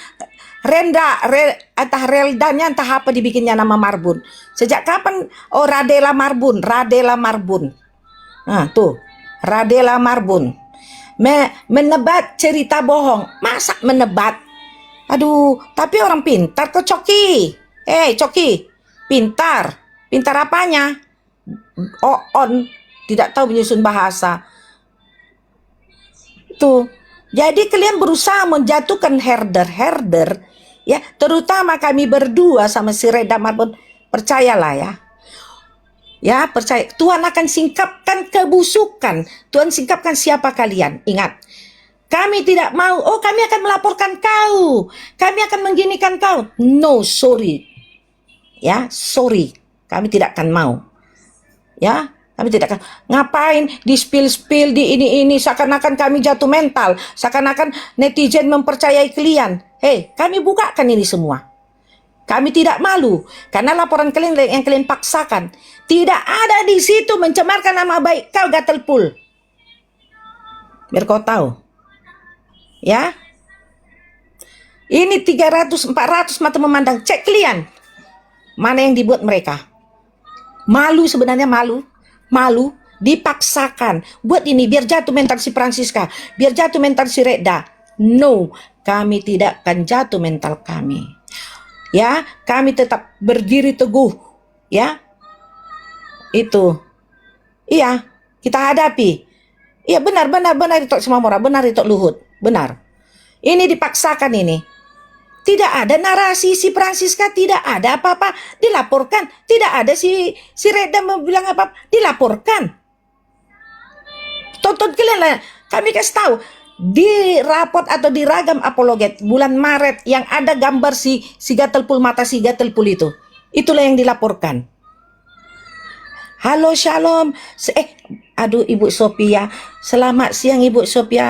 entah Reldanya, entah apa dibikinnya nama Marbun. Sejak kapan? Oh, Radela Marbun. Nah, tuh, Radela Marbun. Menebat cerita bohong. Masa menebat? Aduh, tapi orang pintar kok, Coki. Coki, pintar. Pintar apanya? Tidak tahu menyusun bahasa. Tuh. Jadi kalian berusaha menjatuhkan herder, ya, terutama kami berdua sama si Reda Marbun. Percayalah ya. Ya, percaya. Tuhan akan singkapkan kebusukan. Tuhan singkapkan siapa kalian. Ingat. Kami tidak mau, kami akan melaporkan kau. Kami akan mengginikan kau. No, sorry. Ya, sorry. Kami tidak akan mau. Ya, kami tidak akan. Ngapain di spill di ini seakan-akan kami jatuh mental, seakan-akan netizen mempercayai kalian. Kami bukakan ini semua. Kami tidak malu karena laporan kalian yang kalian paksakan tidak ada di situ mencemarkan nama baik kau, Gatel-Pul. Biar kau tahu. Ya. Ini 300 400 mata memandang. Cek kalian. Mana yang dibuat mereka? Malu sebenarnya, malu dipaksakan buat ini biar jatuh mental si Francisca, biar jatuh mental si Reda. No, kami tidak akan jatuh mental kami. Ya, kami tetap berdiri teguh. Ya, itu. Iya, kita hadapi. Iya, benar itu Simamora, benar itu Luhut, benar. Ini dipaksakan ini. Tidak ada narasi si Francisca, tidak ada apa-apa, dilaporkan. Tidak ada si Reda mau bilang apa-apa, dilaporkan. Tonton kalian lah, kami kasih tahu di rapot atau di ragam apologet bulan Maret yang ada gambar si Gatel-Pul, mata si Gatel-Pul itu. Itulah yang dilaporkan. Halo, shalom. Aduh Ibu Sophia. Selamat siang Ibu Sophia.